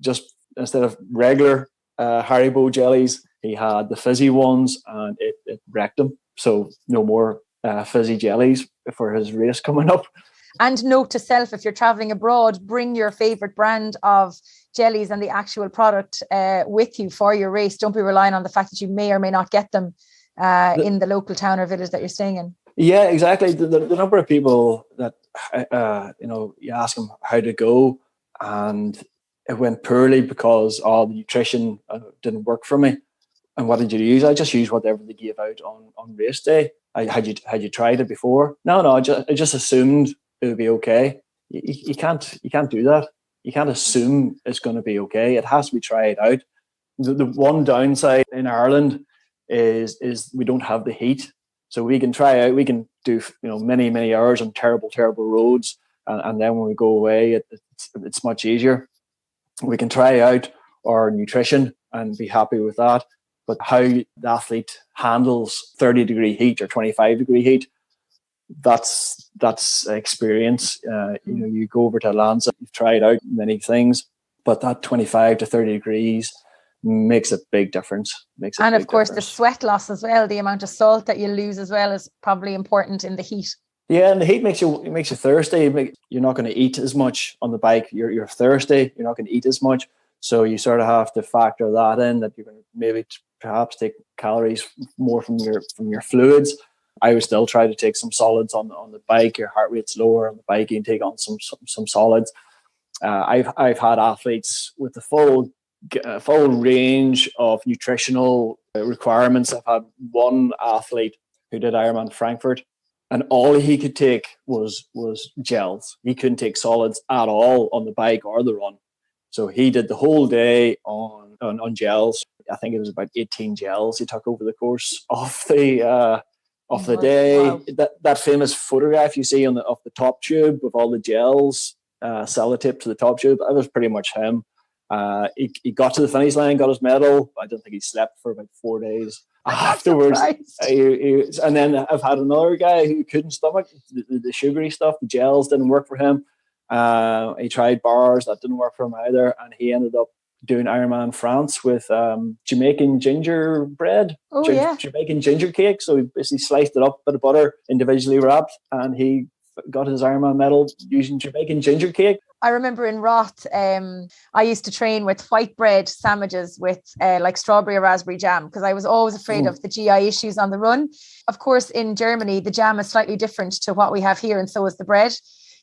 Speaker 2: Just instead of regular Haribo jellies, he had the fizzy ones, and it wrecked him. So no more fizzy jellies for his race coming up.
Speaker 1: And note to self, if you're traveling abroad, bring your favorite brand of jellies and the actual product with you for your race. Don't be relying on the fact that you may or may not get them in the local town or village that you're staying in.
Speaker 2: Yeah, exactly. The number of people that you ask them how to go, and it went poorly because the nutrition didn't work for me. And what did you use? I just used whatever they gave out on race day. Had you tried it before? No. I just assumed it would be okay. You can't do that. You can't assume it's going to be okay. It has to be tried out. The one downside in Ireland is we don't have the heat, so we can try out. We can do many hours on terrible roads, and then when we go away, it's much easier. We can try out our nutrition and be happy with that. But how the athlete handles 30-degree heat or 25-degree heat, that's experience. You go over to Lanza, you've tried out many things, but that 25 to 30 degrees makes a big difference.
Speaker 1: And of course, the sweat loss as well, the amount of salt that you lose as well is probably important in the heat.
Speaker 2: Yeah, and the heat makes you thirsty. You're not going to eat as much on the bike. You're thirsty. You're not going to eat as much. So you sort of have to factor that in, that you're going to maybe perhaps take calories more from your fluids. I would still try to take some solids on the bike. Your heart rate's lower on the bike. You can take on some solids. I've had athletes with the full range of nutritional requirements. I've had one athlete who did Ironman Frankfurt, and all he could take was gels. He couldn't take solids at all on the bike or the run. So he did the whole day on gels. I think it was about 18 gels he took over the course of the day. Wow. That famous photograph you see of the top tube with all the gels sellotaped to the top tube, that was pretty much him. He got to the finish line, got his medal. I don't think he slept for about 4 days afterwards. And then I've had another guy who couldn't stomach the sugary stuff. The gels didn't work for him. He tried bars, that didn't work for him either, and he ended up doing Ironman France with Jamaican gingerbread, Jamaican ginger cake. So he basically sliced it up, bit of butter, individually wrapped, and he got his Ironman medal using Jamaican ginger cake.
Speaker 1: I remember in Roth, I used to train with white bread sandwiches with like strawberry or raspberry jam, because I was always afraid of the GI issues on the run. Of course, in Germany, the jam is slightly different to what we have here, and so is the bread.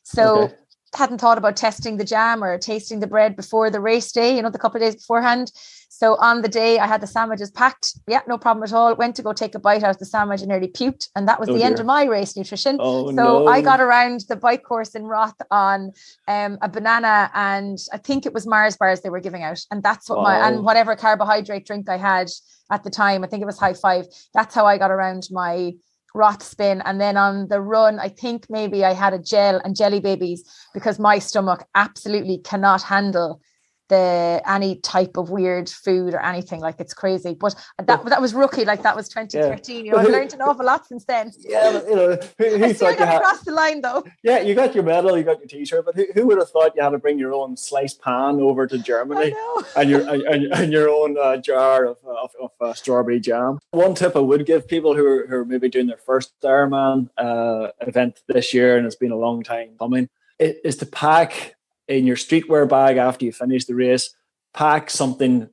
Speaker 1: So hadn't thought about testing the jam or tasting the bread before the race day, the couple of days beforehand. So on the day I had the sandwiches packed. Yeah, no problem at all. Went to go take a bite out of the sandwich and nearly puked. And that was the end of my race nutrition. I got around the bike course in Roth on a banana, and I think it was Mars bars they were giving out. And that's what and whatever carbohydrate drink I had at the time, I think it was High Five. That's how I got around my Roth spin. And then on the run, I think maybe I had a gel and jelly babies, because my stomach absolutely cannot handle any type of weird food or anything. Like, it's crazy. But that was rookie, like that was 2013. I've learned an awful lot since then.
Speaker 2: Yeah,
Speaker 1: I still got across the line though.
Speaker 2: Yeah, you got your medal, you got your t-shirt, but who would have thought you had to bring your own sliced pan over to Germany and your own jar of strawberry jam? One tip I would give people who are maybe doing their first Ironman event this year, and it's been a long time coming, is to pack in your streetwear bag after you finish the race, pack something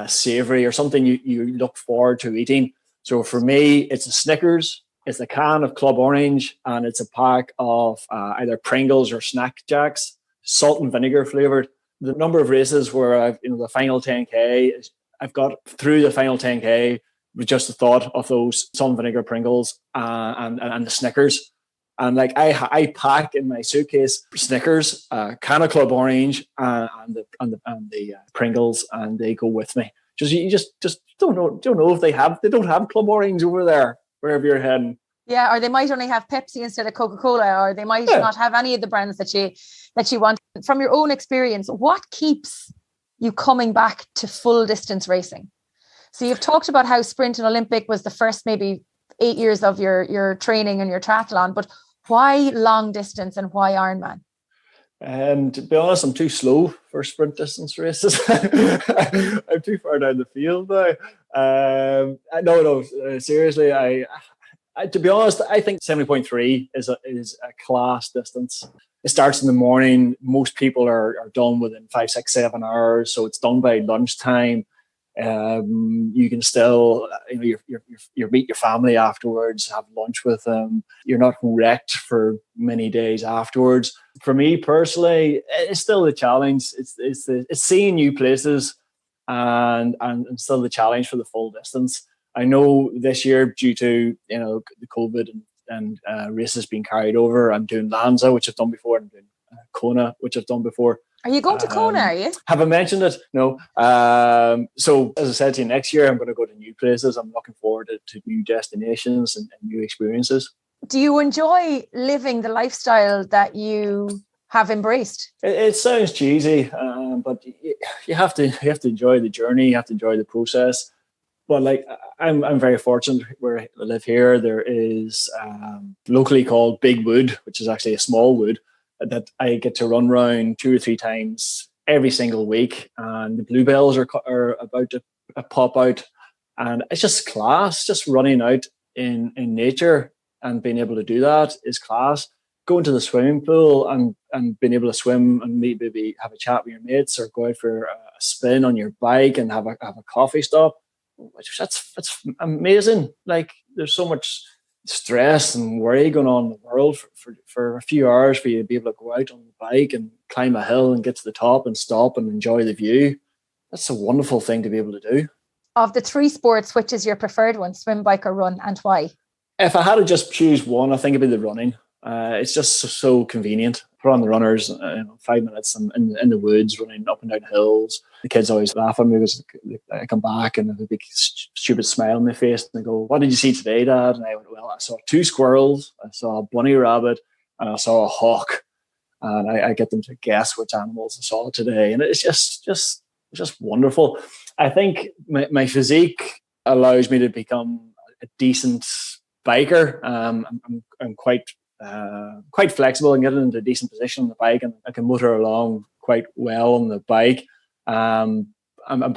Speaker 2: savory or something you look forward to eating. So for me, it's a Snickers, it's a can of Club Orange, and it's a pack of either Pringles or Snack Jacks, salt and vinegar flavored. The number of races where I've, the final 10K, I've got through the final 10K with just the thought of those salt and vinegar Pringles and the Snickers. And like I pack in my suitcase Snickers, can of Club Orange, and the Pringles, and they go with me. You just don't know if they don't have Club Orange over there wherever you're heading.
Speaker 1: Yeah, or they might only have Pepsi instead of Coca-Cola, or they might not have any of the brands that you want. From your own experience, what keeps you coming back to full distance racing? So you've talked about how sprint and Olympic was the first maybe 8 years of your training and your triathlon, but why long distance and why Ironman?
Speaker 2: To be honest, I'm too slow for sprint distance races. I'm too far down the field now. Seriously, I to be honest, I think 70.3 is a class distance. It starts in the morning. Most people are done within 5, 6, 7 hours, so it's done by lunchtime. You can still, you meet your family afterwards, have lunch with them. You're not wrecked for many days afterwards. For me personally, it's still a challenge. It's seeing new places, and still the challenge for the full distance. I know this year, due to the COVID and races being carried over, I'm doing Lanza, which I've done before, and I'm doing Kona, which I've done before.
Speaker 1: Are you going to Kona, are you?
Speaker 2: Have I mentioned it? No. So as I said to you, next year I'm going to go to new places. I'm looking forward to new destinations and new experiences. Do
Speaker 1: you enjoy living the lifestyle that you have embraced?
Speaker 2: It sounds cheesy, but you have to enjoy the journey. You have to enjoy the process. But like, I'm very fortunate where I live here. There is locally called Big Wood, which is actually a small wood, that I get to run around 2 or 3 times every single week, and the bluebells are about to pop out, and it's just class. Just running out in nature and being able to do that is class. Going to the swimming pool and being able to swim and maybe have a chat with your mates, or go out for a spin on your bike and have a coffee stop. That's amazing. Like, there's so much stress and worry going on in the world for a few hours for you to be able to go out on the bike and climb a hill and get to the top and stop and enjoy the view. That's a wonderful thing to be able to do.
Speaker 1: Of the 3 sports, which is your preferred one, swim, bike or run, and why?
Speaker 2: If I had to just choose one, I think it'd be the running. It's just so convenient. Put on the runners, 5 minutes in the woods, running up and down hills. The kids always laugh at me because I come back and have a big stupid smile on my face, and they go, "What did you see today, Dad?" And I went, "Well, I saw 2 squirrels, I saw a bunny rabbit, and I saw a hawk." And I get them to guess which animals I saw today, and it's just wonderful. I think my physique allows me to become a decent biker. I'm quite quite flexible and get into a decent position on the bike, and I can motor along quite well on the bike. I'm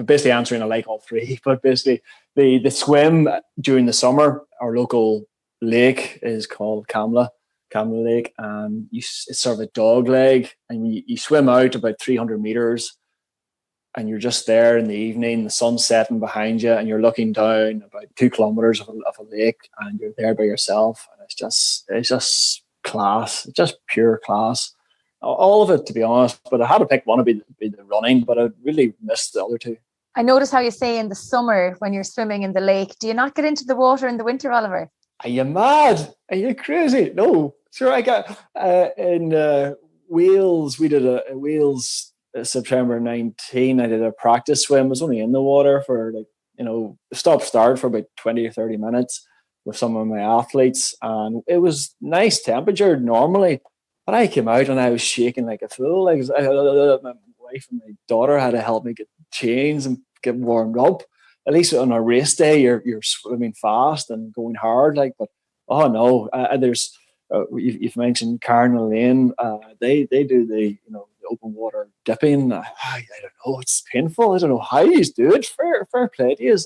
Speaker 2: basically answering I like all three, but basically the swim during the summer, our local lake is called Camla Lake, and it's sort of a dog leg, and you swim out about 300 meters, and you're just there in the evening, the sun's setting behind you, and you're looking down about 2 kilometers of a lake, and you're there by yourself, and it's just class. It's just pure class. All of it, to be honest. But I had to pick one to be the running, but I really missed the other two.
Speaker 1: I noticed how you say in the summer when you're swimming in the lake, do you not get into the water in the winter, Oliver?
Speaker 2: Are you mad? Are you crazy? No. Sure, I got in Wales. We did a Wales September 19. I did a practice swim. I was only in the water for stop-start for about 20 or 30 minutes with some of my athletes, and it was nice temperature normally. But I came out and I was shaking like a fool. Like my wife and my daughter had to help me get changed and get warmed up. At least on a race day, you're swimming fast and going hard. But oh no, there's you've mentioned Karen and Elaine. They do the open water dipping. I don't know. It's painful. I don't know how you do it. Fair play to you.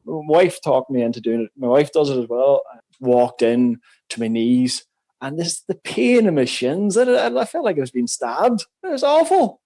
Speaker 2: My wife talked me into doing it. My wife does it as well. I walked in to my knees. And the pain in my shins, I felt like I was being stabbed. It was awful.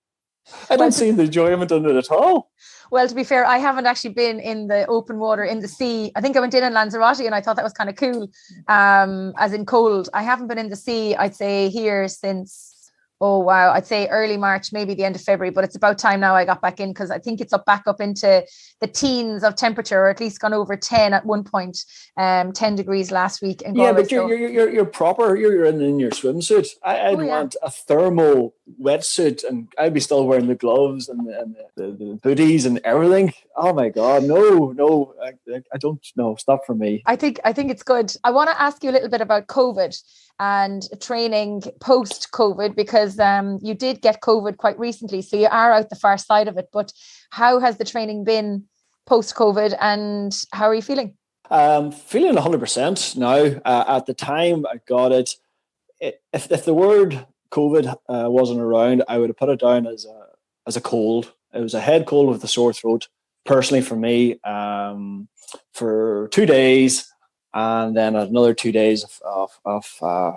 Speaker 2: I don't see the enjoyment in it at all.
Speaker 1: Well, to be fair, I haven't actually been in the open water in the sea. I think I went in Lanzarote and I thought that was kind of cool, as in cold. I haven't been in the sea, I'd say, here since, I'd say early March, maybe the end of February. But it's about time now I got back in, because I think it's back up into the teens of temperature, or at least gone over 10 at one point. 10 degrees last week in Galway.
Speaker 2: Yeah, but you're proper. You're in your swimsuit. I'd want a thermal wetsuit, and I'd be still wearing the gloves and the booties and everything. Oh my God, no, I don't know. Stop for me.
Speaker 1: I think it's good. I want to ask you a little bit about COVID and training post-COVID, because you did get COVID quite recently, so you are out the far side of it. But how has the training been post-COVID, and how are you feeling?
Speaker 2: Feeling 100% now. At the time I got it, if the word COVID wasn't around, I would have put it down as a cold. It was a head cold with a sore throat. Personally, for me, for 2 days. And then another 2 days of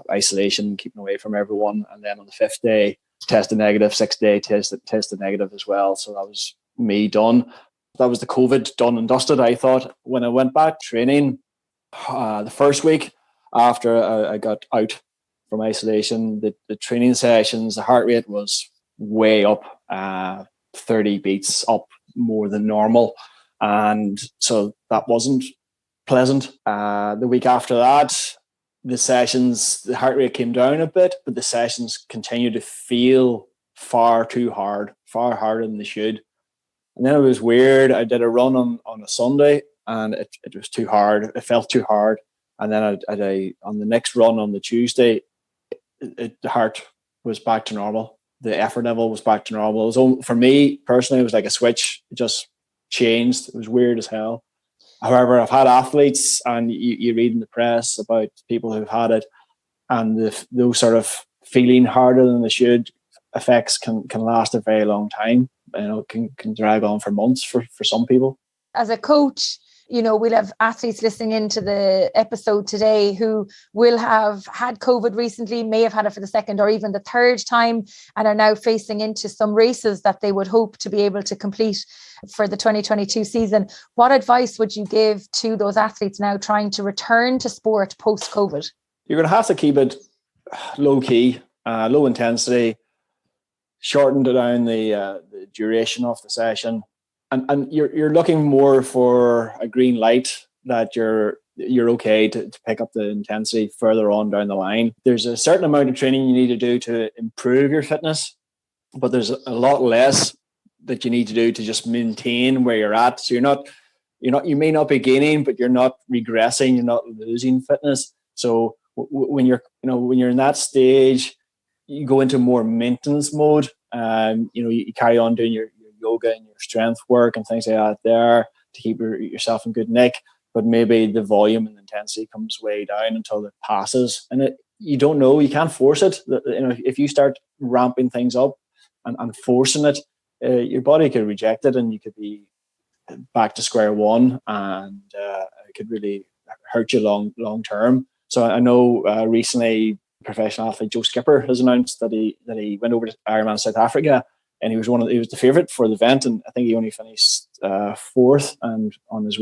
Speaker 2: isolation, keeping away from everyone. And then on the 5th day, tested negative. 6th day, tested negative as well. So that was me done. That was the COVID done and dusted, I thought. When I went back training the first week after I got out from isolation, the training sessions, the heart rate was way up, 30 beats up more than normal. And so that wasn't pleasant. The week after that, the heart rate came down a bit, but the sessions continued to feel far harder than they should. And then it was weird. I did a run on a Sunday, and it was too hard. It felt too hard. And then on the next run on the Tuesday, the heart was back to normal. The effort level was back to normal. It was, for me personally, it was like a switch. It just changed. It was weird as hell. However, I've had athletes, and you read in the press about people who've had it, and those sort of feeling harder than they should effects can last a very long time. Can drag on for months for some people. As
Speaker 1: a coach, we'll have athletes listening into the episode today who will have had COVID recently, may have had it for the second or even the third time, and are now facing into some races that they would hope to be able to complete for the 2022 season. What advice would you give to those athletes now trying to return to sport post-COVID?
Speaker 2: You're going to have to keep it low key, low intensity, shorten down the duration of the session. And you're looking more for a green light that you're okay to pick up the intensity further on down the line. There's a certain amount of training you need to do to improve your fitness, but there's a lot less that you need to do to just maintain where you're at. So you may not be gaining, but you're not regressing, you're not losing fitness. So when you're in that stage, you go into more maintenance mode. You carry on doing your yoga and your strength work and things like that there to keep yourself in good nick, but maybe the volume and intensity comes way down until it passes. And you don't know, you can't force it. If you start ramping things up and forcing it, your body could reject it, and you could be back to square one, and it could really hurt you long term. So I know recently professional athlete Joe Skipper has announced that he went over to Ironman South Africa, and he was the favourite for the event, and I think he only finished fourth. And on his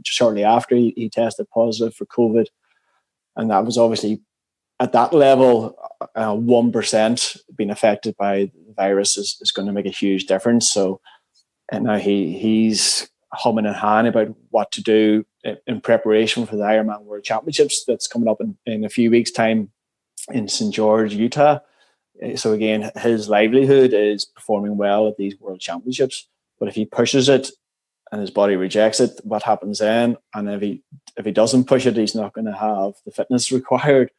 Speaker 2: shortly after, he tested positive for COVID, and that was obviously at that level, 1% being affected by the virus is going to make a huge difference. So, and now he's humming and hawing about what to do in preparation for the Ironman World Championships that's coming up in a few weeks' time in St. George, Utah. So again, his livelihood is performing well at these World Championships. But if he pushes it and his body rejects it, what happens then? And if he doesn't push it, he's not going to have the fitness required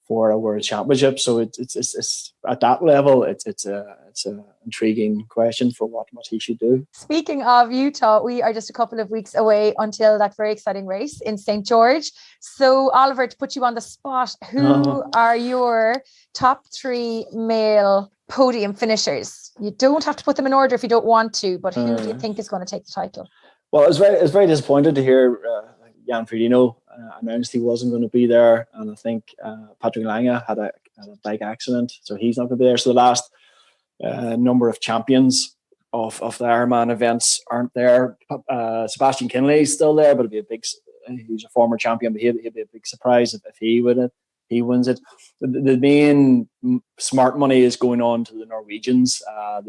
Speaker 2: for a World Championship. So it's at that level, it's an intriguing question for what he should do.
Speaker 1: Speaking of Utah, we are just a couple of weeks away until that very exciting race in St. George. So Oliver, to put you on the spot, who are your top 3 male podium finishers? You don't have to put them in order if you don't want to, but who do you think is going to take the title?
Speaker 2: Well, I was very disappointed to hear Jan Frodeno announced he wasn't going to be there, and I think Patrick Lange had a bike accident, so he's not going to be there. So the last number of champions of the Ironman events aren't there. Sebastian Kinley is still there, but he's a former champion, but he'd be a big surprise if he wins it. The main smart money is going on to the Norwegians.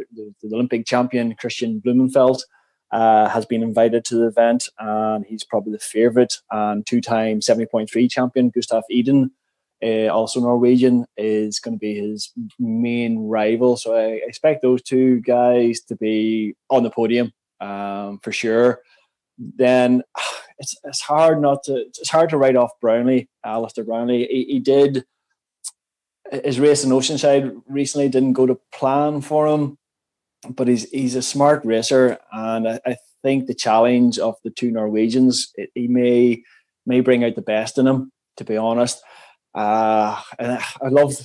Speaker 2: The Olympic champion Christian Blumenfeld has been invited to the event, and he's probably the favourite. And 2-time 70.3 champion Gustav Iden, also Norwegian, is going to be his main rival. So I expect those 2 guys to be on the podium for sure. Then it's hard to write off Brownlee, Alistair Brownlee. He did his race in Oceanside recently, didn't go to plan for him, but he's a smart racer, and I think the challenge of the 2 Norwegians, he may bring out the best in him, to be honest. And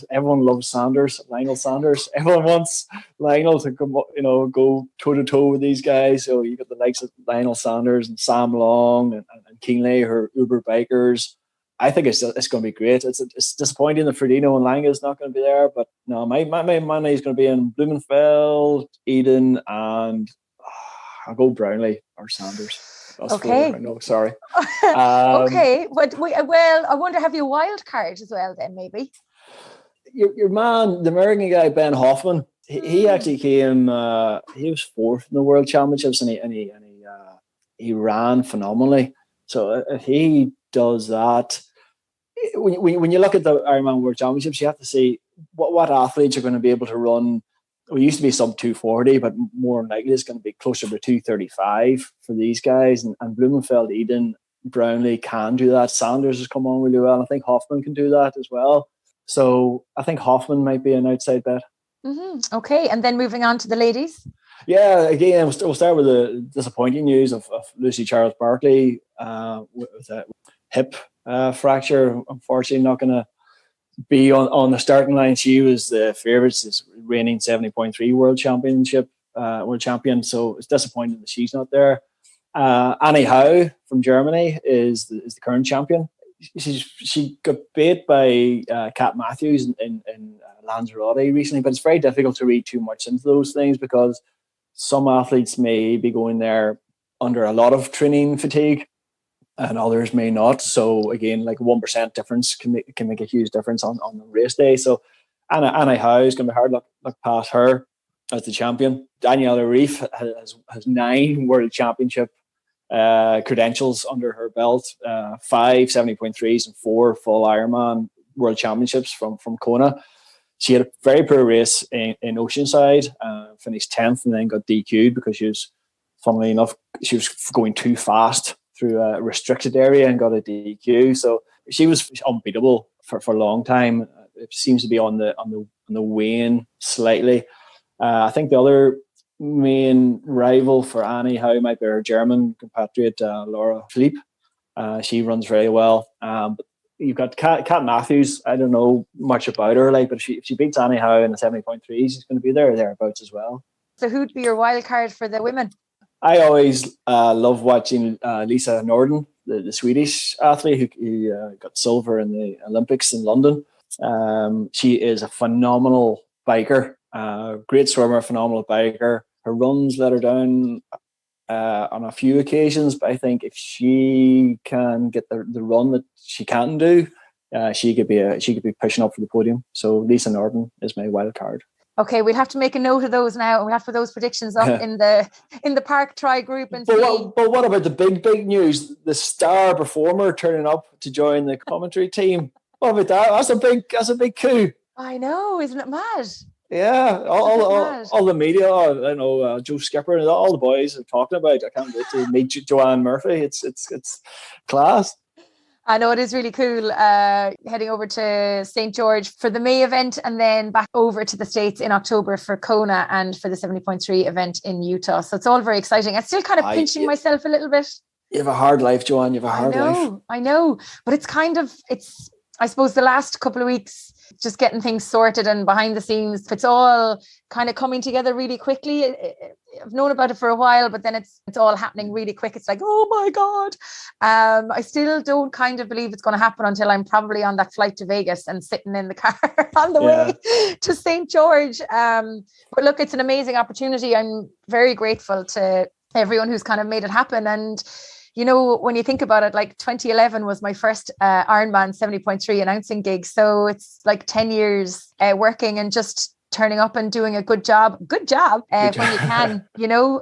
Speaker 2: everyone loves Sanders, Lionel Sanders. Everyone wants Lionel to go toe to toe with these guys. So you got the likes of Lionel Sanders and Sam Long and Kingley, who are Uber bikers. I think it's going to be great. It's disappointing that Frodeno and Lange is not going to be there, but no, my money is going to be in Blumenfeld, Eden, and I'll go Brownlee or Sanders. That's
Speaker 1: okay.
Speaker 2: 4. I know, sorry.
Speaker 1: Okay, but I wonder, have you a wild card as well then, maybe?
Speaker 2: Your man, the American guy, Ben Hoffman, he actually came, he was 4th in the World Championships, and he ran phenomenally. So if he does that, when you look at the Ironman World Championships, you have to see what athletes are going to be able to run. We used to be sub 240, but more likely it's going to be closer to 235 for these guys. And Blumenfeld, Eden, Brownlee can do that. Sanders has come on really well. I think Hoffman can do that as well. So I think Hoffman might be an outside bet.
Speaker 1: Mm-hmm. Okay, and then moving on to the ladies.
Speaker 2: Yeah, again, we'll start with the disappointing news of Lucy Charles Barkley with a hip fracture. Unfortunately, not going to be on the starting line. She was the favourite, is reigning 70.3 world champion. So it's disappointing that she's not there. Annie Howe from Germany is the current champion. She got beat by Kat Matthews in Lanzarote recently, but it's very difficult to read too much into those things because some athletes may be going there under a lot of training fatigue and others may not. So again, like 1% difference can make a huge difference on the race day. So Annie Howe is going to be hard luck past her as the champion. Danielle Reef has 9 world championship credentials under her belt, 5 70.3s and 4 full Ironman world championships from Kona. She had a very poor race in Oceanside, finished 10th and then got DQ'd because funnily enough, she was going too fast through a restricted area and got a DQ. So she was unbeatable for a long time. It seems to be on the wane slightly. I think the other main rival for Annie Howe might be her German compatriot Laura Philipp. She runs very well. But you've got Kat Matthews. I don't know much about her, like, but if she beats Annie Howe in the 70.3, she's going to be there or thereabouts as well.
Speaker 1: So who'd be your wild card for the women?
Speaker 2: I always love watching Lisa Norden, the Swedish athlete who got silver in the Olympics in London. She is a phenomenal biker, great swimmer, phenomenal biker. Her runs let her down on a few occasions, but I think if she can get the run that she can do, she could be pushing up for the podium. So Lisa Norden is my wild card.
Speaker 1: Okay, we'll have to make a note of those now, and we have to put those predictions up in the Park Tri group and see.
Speaker 2: But what about the big news? The star performer turning up to join the commentary team. What about that? That's a big coup.
Speaker 1: I know, isn't it mad?
Speaker 2: Yeah, all the media, I know Joe Skipper and all the boys are talking about it. I can't wait to meet Joanne Murphy. It's class.
Speaker 1: I know, it is really cool. Heading over to St. George for the May event, and then back over to the States in October for Kona and for the 70.3 event in Utah. So it's all very exciting. I'm still kind of pinching myself a little bit. You
Speaker 2: have a hard life, Joanne. You have a hard life.
Speaker 1: I know. But I suppose the last couple of weeks, just getting things sorted and behind the scenes, it's all kind of coming together really quickly. I've known about it for a while, but then it's all happening really quick. It's like, oh my God. I still don't kind of believe it's going to happen until I'm probably on that flight to Vegas and sitting in the car on the way to St. George. But look, it's an amazing opportunity. I'm very grateful to everyone who's kind of made it happen. And you know, when you think about it, like 2011 was my first IRONMAN 70.3 announcing gig. So it's like 10 years working and just turning up and doing a good job when you can, you know.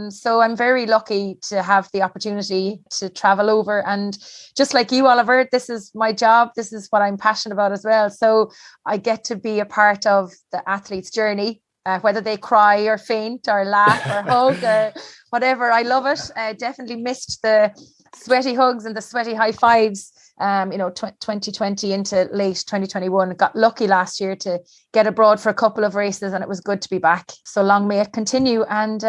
Speaker 1: So I'm very lucky to have the opportunity to travel over. And just like you, Oliver, this is my job. This is what I'm passionate about as well. So I get to be a part of the athlete's journey. Whether they cry or faint or laugh or hug or whatever, I love it. I definitely missed the sweaty hugs and the sweaty high fives. 2020 into late 2021. Got lucky last year to get abroad for a couple of races, and it was good to be back. So long may it continue. And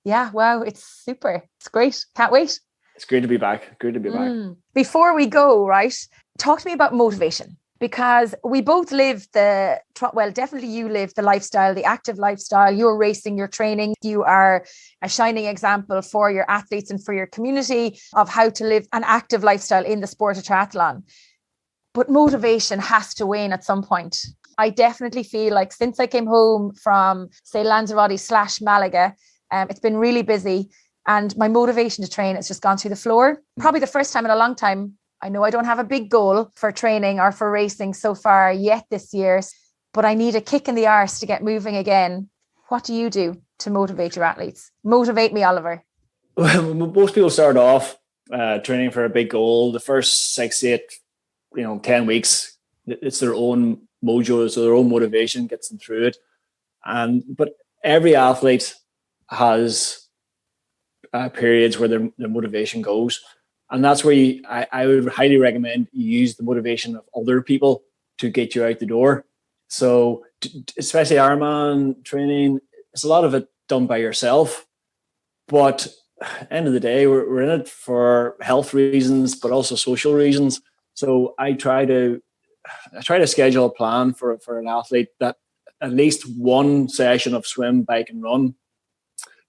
Speaker 1: wow, it's super. It's great. Can't wait.
Speaker 2: It's great to be back. Great to be back.
Speaker 1: Before we go, right, talk to me about motivation. Because we both live definitely you live the lifestyle, the active lifestyle. You're racing, you're training. You are a shining example for your athletes and for your community of how to live an active lifestyle in the sport of triathlon. But motivation has to wane at some point. I definitely feel like since I came home from, say, Lanzarote / Malaga, it's been really busy, and my motivation to train has just gone through the floor. Probably the first time in a long time. I know I don't have a big goal for training or for racing so far yet this year, but I need a kick in the arse to get moving again. What do you do to motivate your athletes? Motivate me, Oliver.
Speaker 2: Well, most people start off training for a big goal. The first 6, 8, 10 weeks, it's their own mojo, so their own motivation gets them through it. But every athlete has periods where their motivation goes. And that's where I would highly recommend you use the motivation of other people to get you out the door. So especially Ironman training, it's a lot of it done by yourself. But at the end of the day, we're in it for health reasons, but also social reasons. So I try to schedule a plan for an athlete that at least one session of swim, bike, and run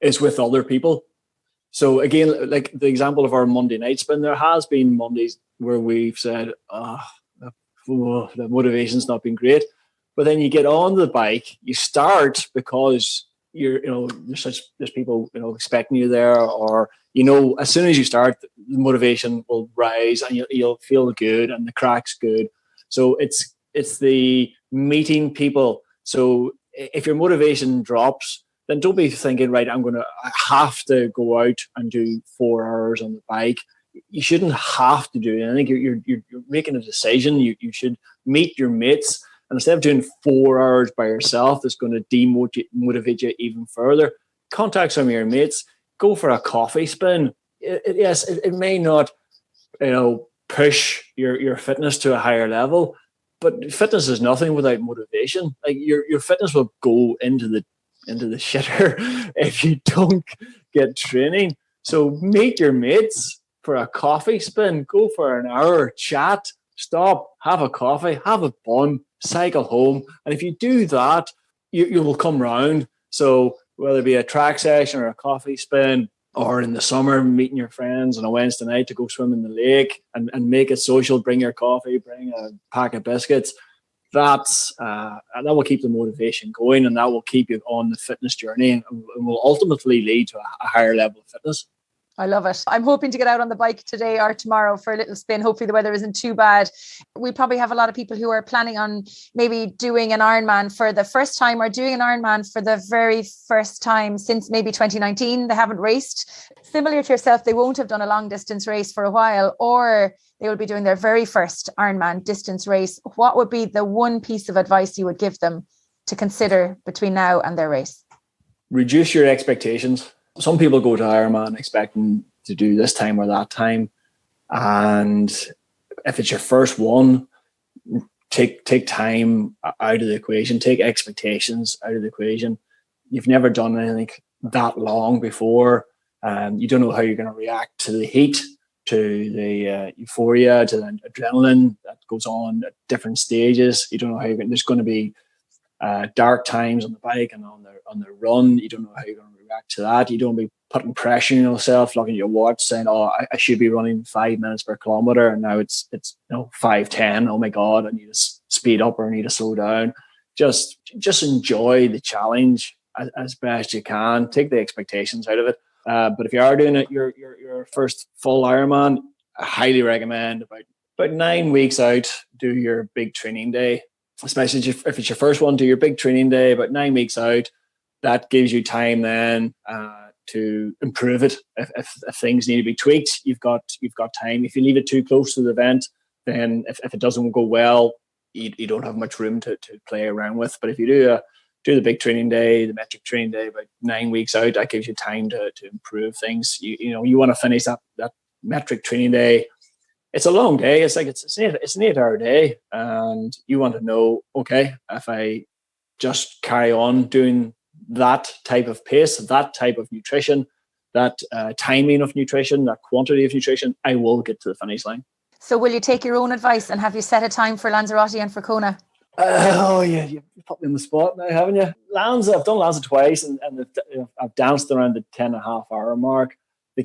Speaker 2: is with other people. So again, like the example of our Monday night spin, there has been Mondays where we've said, the motivation's not been great. But then you get on the bike, you start because there's people, expecting you there, or, as soon as you start, the motivation will rise and you'll feel good and the crack's good. So it's the meeting people. So if your motivation drops, then don't be thinking, right, I have to go out and do 4 hours on the bike. You shouldn't have to do it. I think you're making a decision. You should meet your mates. And instead of doing 4 hours by yourself, that's going to demotivate you even further. Contact some of your mates. Go for a coffee spin. It may not, push your fitness to a higher level, but fitness is nothing without motivation. Like your fitness will go into the shitter if you don't get training. So meet your mates for a coffee spin, go for an hour, chat, stop, have a coffee, have a bun, cycle home. And if you do that, you will come round. So whether it be a track session or a coffee spin, or in the summer, meeting your friends on a Wednesday night to go swim in the lake and make it social, bring your coffee, bring a pack of biscuits, that will keep the motivation going, and that will keep you on the fitness journey and will ultimately lead to a higher level of fitness.
Speaker 1: I love it. I'm hoping to get out on the bike today or tomorrow for a little spin. Hopefully the weather isn't too bad. We probably have a lot of people who are planning on maybe doing an Ironman for the first time, or doing an Ironman for the very first time since maybe 2019. They haven't raced. Similar to yourself, they won't have done a long distance race for a while, or they will be doing their very first Ironman distance race. What would be the one piece of advice you would give them to consider between now and their race?
Speaker 2: Reduce your expectations. Some people go to Ironman expecting to do this time or that time. And if it's your first one, take time out of the equation, take expectations out of the equation. You've never done anything that long before. You don't know how you're going to react to the heat, to the euphoria, to the adrenaline that goes on at different stages. You don't know how there's going to be dark times on the bike and on the run. You don't know how you're going to react to that. You don't be putting pressure on yourself, looking at your watch, saying, "Oh, I should be running 5 minutes per kilometer, and now it's 5:10. Oh my God, I need to speed up or I need to slow down." Just enjoy the challenge as best you can. Take the expectations out of it. But if you are doing it, your first full Ironman, I highly recommend about 9 weeks out, do your big training day. Especially if it's your first one, do your big training day about 9 weeks out. That gives you time then to improve it. If things need to be tweaked, you've got time. If you leave it too close to the event, then if it doesn't go well, you don't have much room to play around with. But if you do the big training day, the metric training day, about 9 weeks out, that gives you time to improve things. You want to finish that metric training day. It's a long day. It's like it's an 8-hour day, and you want to know, okay, if I just carry on doing that type of pace, that type of nutrition, that timing of nutrition, that quantity of nutrition, I will get to the finish line. So
Speaker 1: will you take your own advice and have you set a time for Lanzarote and for Kona?
Speaker 2: Oh yeah, you put me on the spot now, haven't you? I've done Lanza twice, and I've danced around the 10.5 hour mark. They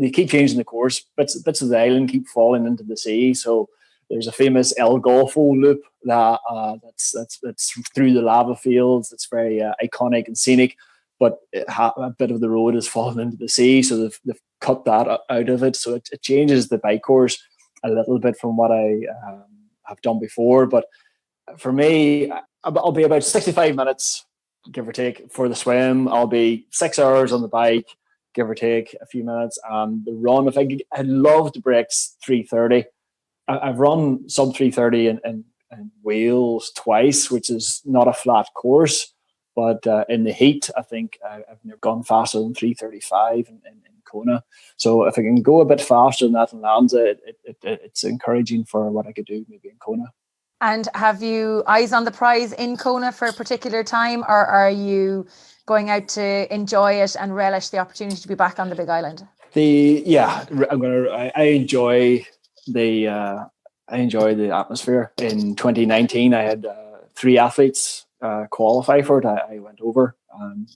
Speaker 2: keep changing the course. Bits of the island keep falling into the sea. So there's a famous El Golfo loop that's through the lava fields. It's very iconic and scenic, but a bit of the road has fallen into the sea. So they've cut that out of it. So it changes the bike course a little bit from what I have done before. But for me, I'll be about 65 minutes, give or take, for the swim. I'll be 6 hours on the bike, give or take a few minutes. And the run, I love the breaks 3:30. I've run sub 3:30 in Wales twice, which is not a flat course, but in the heat, I think I've never gone faster than 3:35 in Kona. So if I can go a bit faster than that in Lanza, it's encouraging for what I could do maybe in Kona.
Speaker 1: And have you eyes on the prize in Kona for a particular time, or are you going out to enjoy it and relish the opportunity to be back on the Big Island?
Speaker 2: I enjoy the atmosphere. In 2019, I had 3 athletes qualify for it. I went over and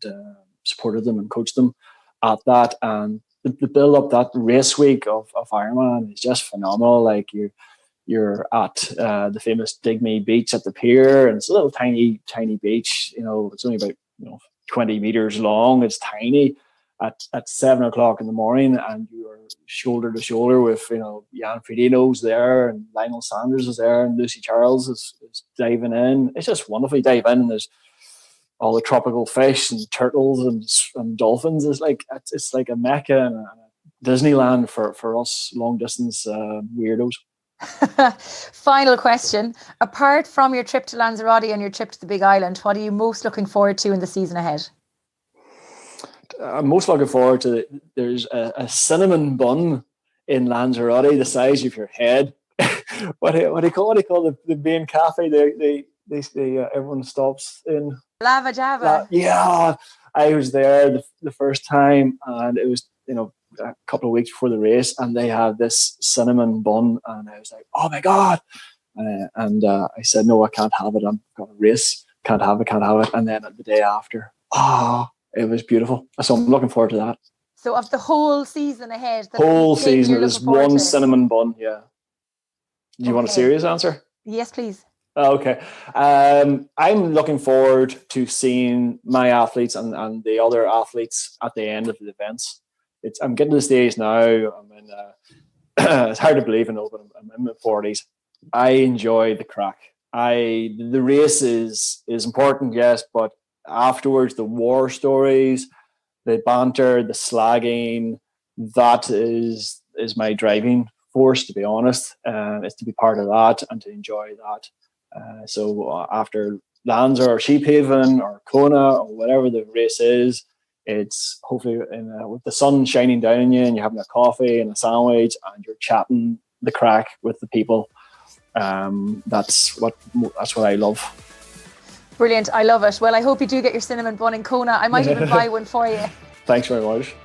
Speaker 2: supported them and coached them at that, and the build up that race week of Ironman is just phenomenal. Like you're at the famous Digme Beach at the pier, and it's a little tiny beach. It's only about 20 meters long. It's tiny. At 7 o'clock in the morning, and you are shoulder to shoulder with Jan Frodeno's there, and Lionel Sanders is there, and Lucy Charles is diving in. It's just wonderful. You dive in, and there's all the tropical fish and turtles and dolphins. It's like a mecca and a Disneyland for us long distance weirdos.
Speaker 1: Final question: apart from your trip to Lanzarote and your trip to the Big Island, what are you most looking forward to in the season ahead?
Speaker 2: I'm most looking forward to there's a cinnamon bun in Lanzarote the size of your head. what do you call the main cafe? They everyone stops in
Speaker 1: Lava Java.
Speaker 2: Yeah, I was there the first time, and it was a couple of weeks before the race, and they had this cinnamon bun, and I was like, oh my God. I said, no, I can't have it. I'm going to race. Can't have it. And then the day after, it was beautiful. So I'm looking forward to that.
Speaker 1: So of the whole season ahead,
Speaker 2: there's one cinnamon bun. Yeah. Do you want a serious answer?
Speaker 1: Yes, please.
Speaker 2: Okay. I'm looking forward to seeing my athletes and the other athletes at the end of the events. I'm getting to the stage now. I'm in, it's hard to believe, but I'm in my 40s. I enjoy the crack. The race is important, yes, but afterwards, the war stories, the banter, the slagging, that is my driving force, to be honest. Is to be part of that and to enjoy that. So after Lanza or Sheephaven or Kona or whatever the race is, it's hopefully with the sun shining down on you and you're having a coffee and a sandwich and you're chatting the crack with the people. That's what I love.
Speaker 1: Brilliant. I love it. Well, I hope you do get your cinnamon bun in Kona. I might even buy one for you.
Speaker 2: Thanks very much.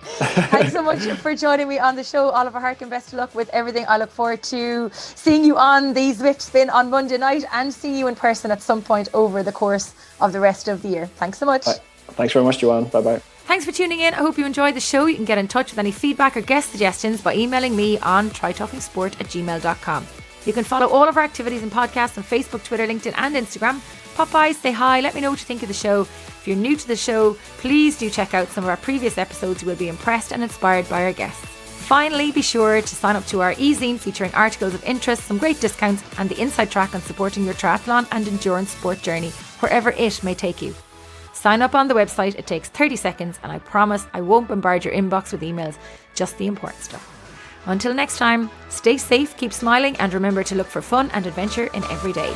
Speaker 1: Thanks so much for joining me on the show, Oliver Harkin. Best of luck with everything. I look forward to seeing you on the Zwift Spin on Monday night and seeing you in person at some point over the course of the rest of the year. Thanks so much.
Speaker 2: Thanks very much, Joanne. Bye-bye.
Speaker 1: Thanks for tuning in. I hope you enjoyed the show. You can get in touch with any feedback or guest suggestions by emailing me on tritalkingsport@gmail.com. You can follow all of our activities and podcasts on Facebook, Twitter, LinkedIn and Instagram. Pop by, say hi, let me know what you think of the show. If you're new to the show, please do check out some of our previous episodes. You will be impressed and inspired by our guests. Finally, be sure to sign up to our e-zine featuring articles of interest, some great discounts and the inside track on supporting your triathlon and endurance sport journey, wherever it may take you. Sign up on the website. It takes 30 seconds and I promise I won't bombard your inbox with emails, just the important stuff. Until next time, stay safe, keep smiling and remember to look for fun and adventure in every day.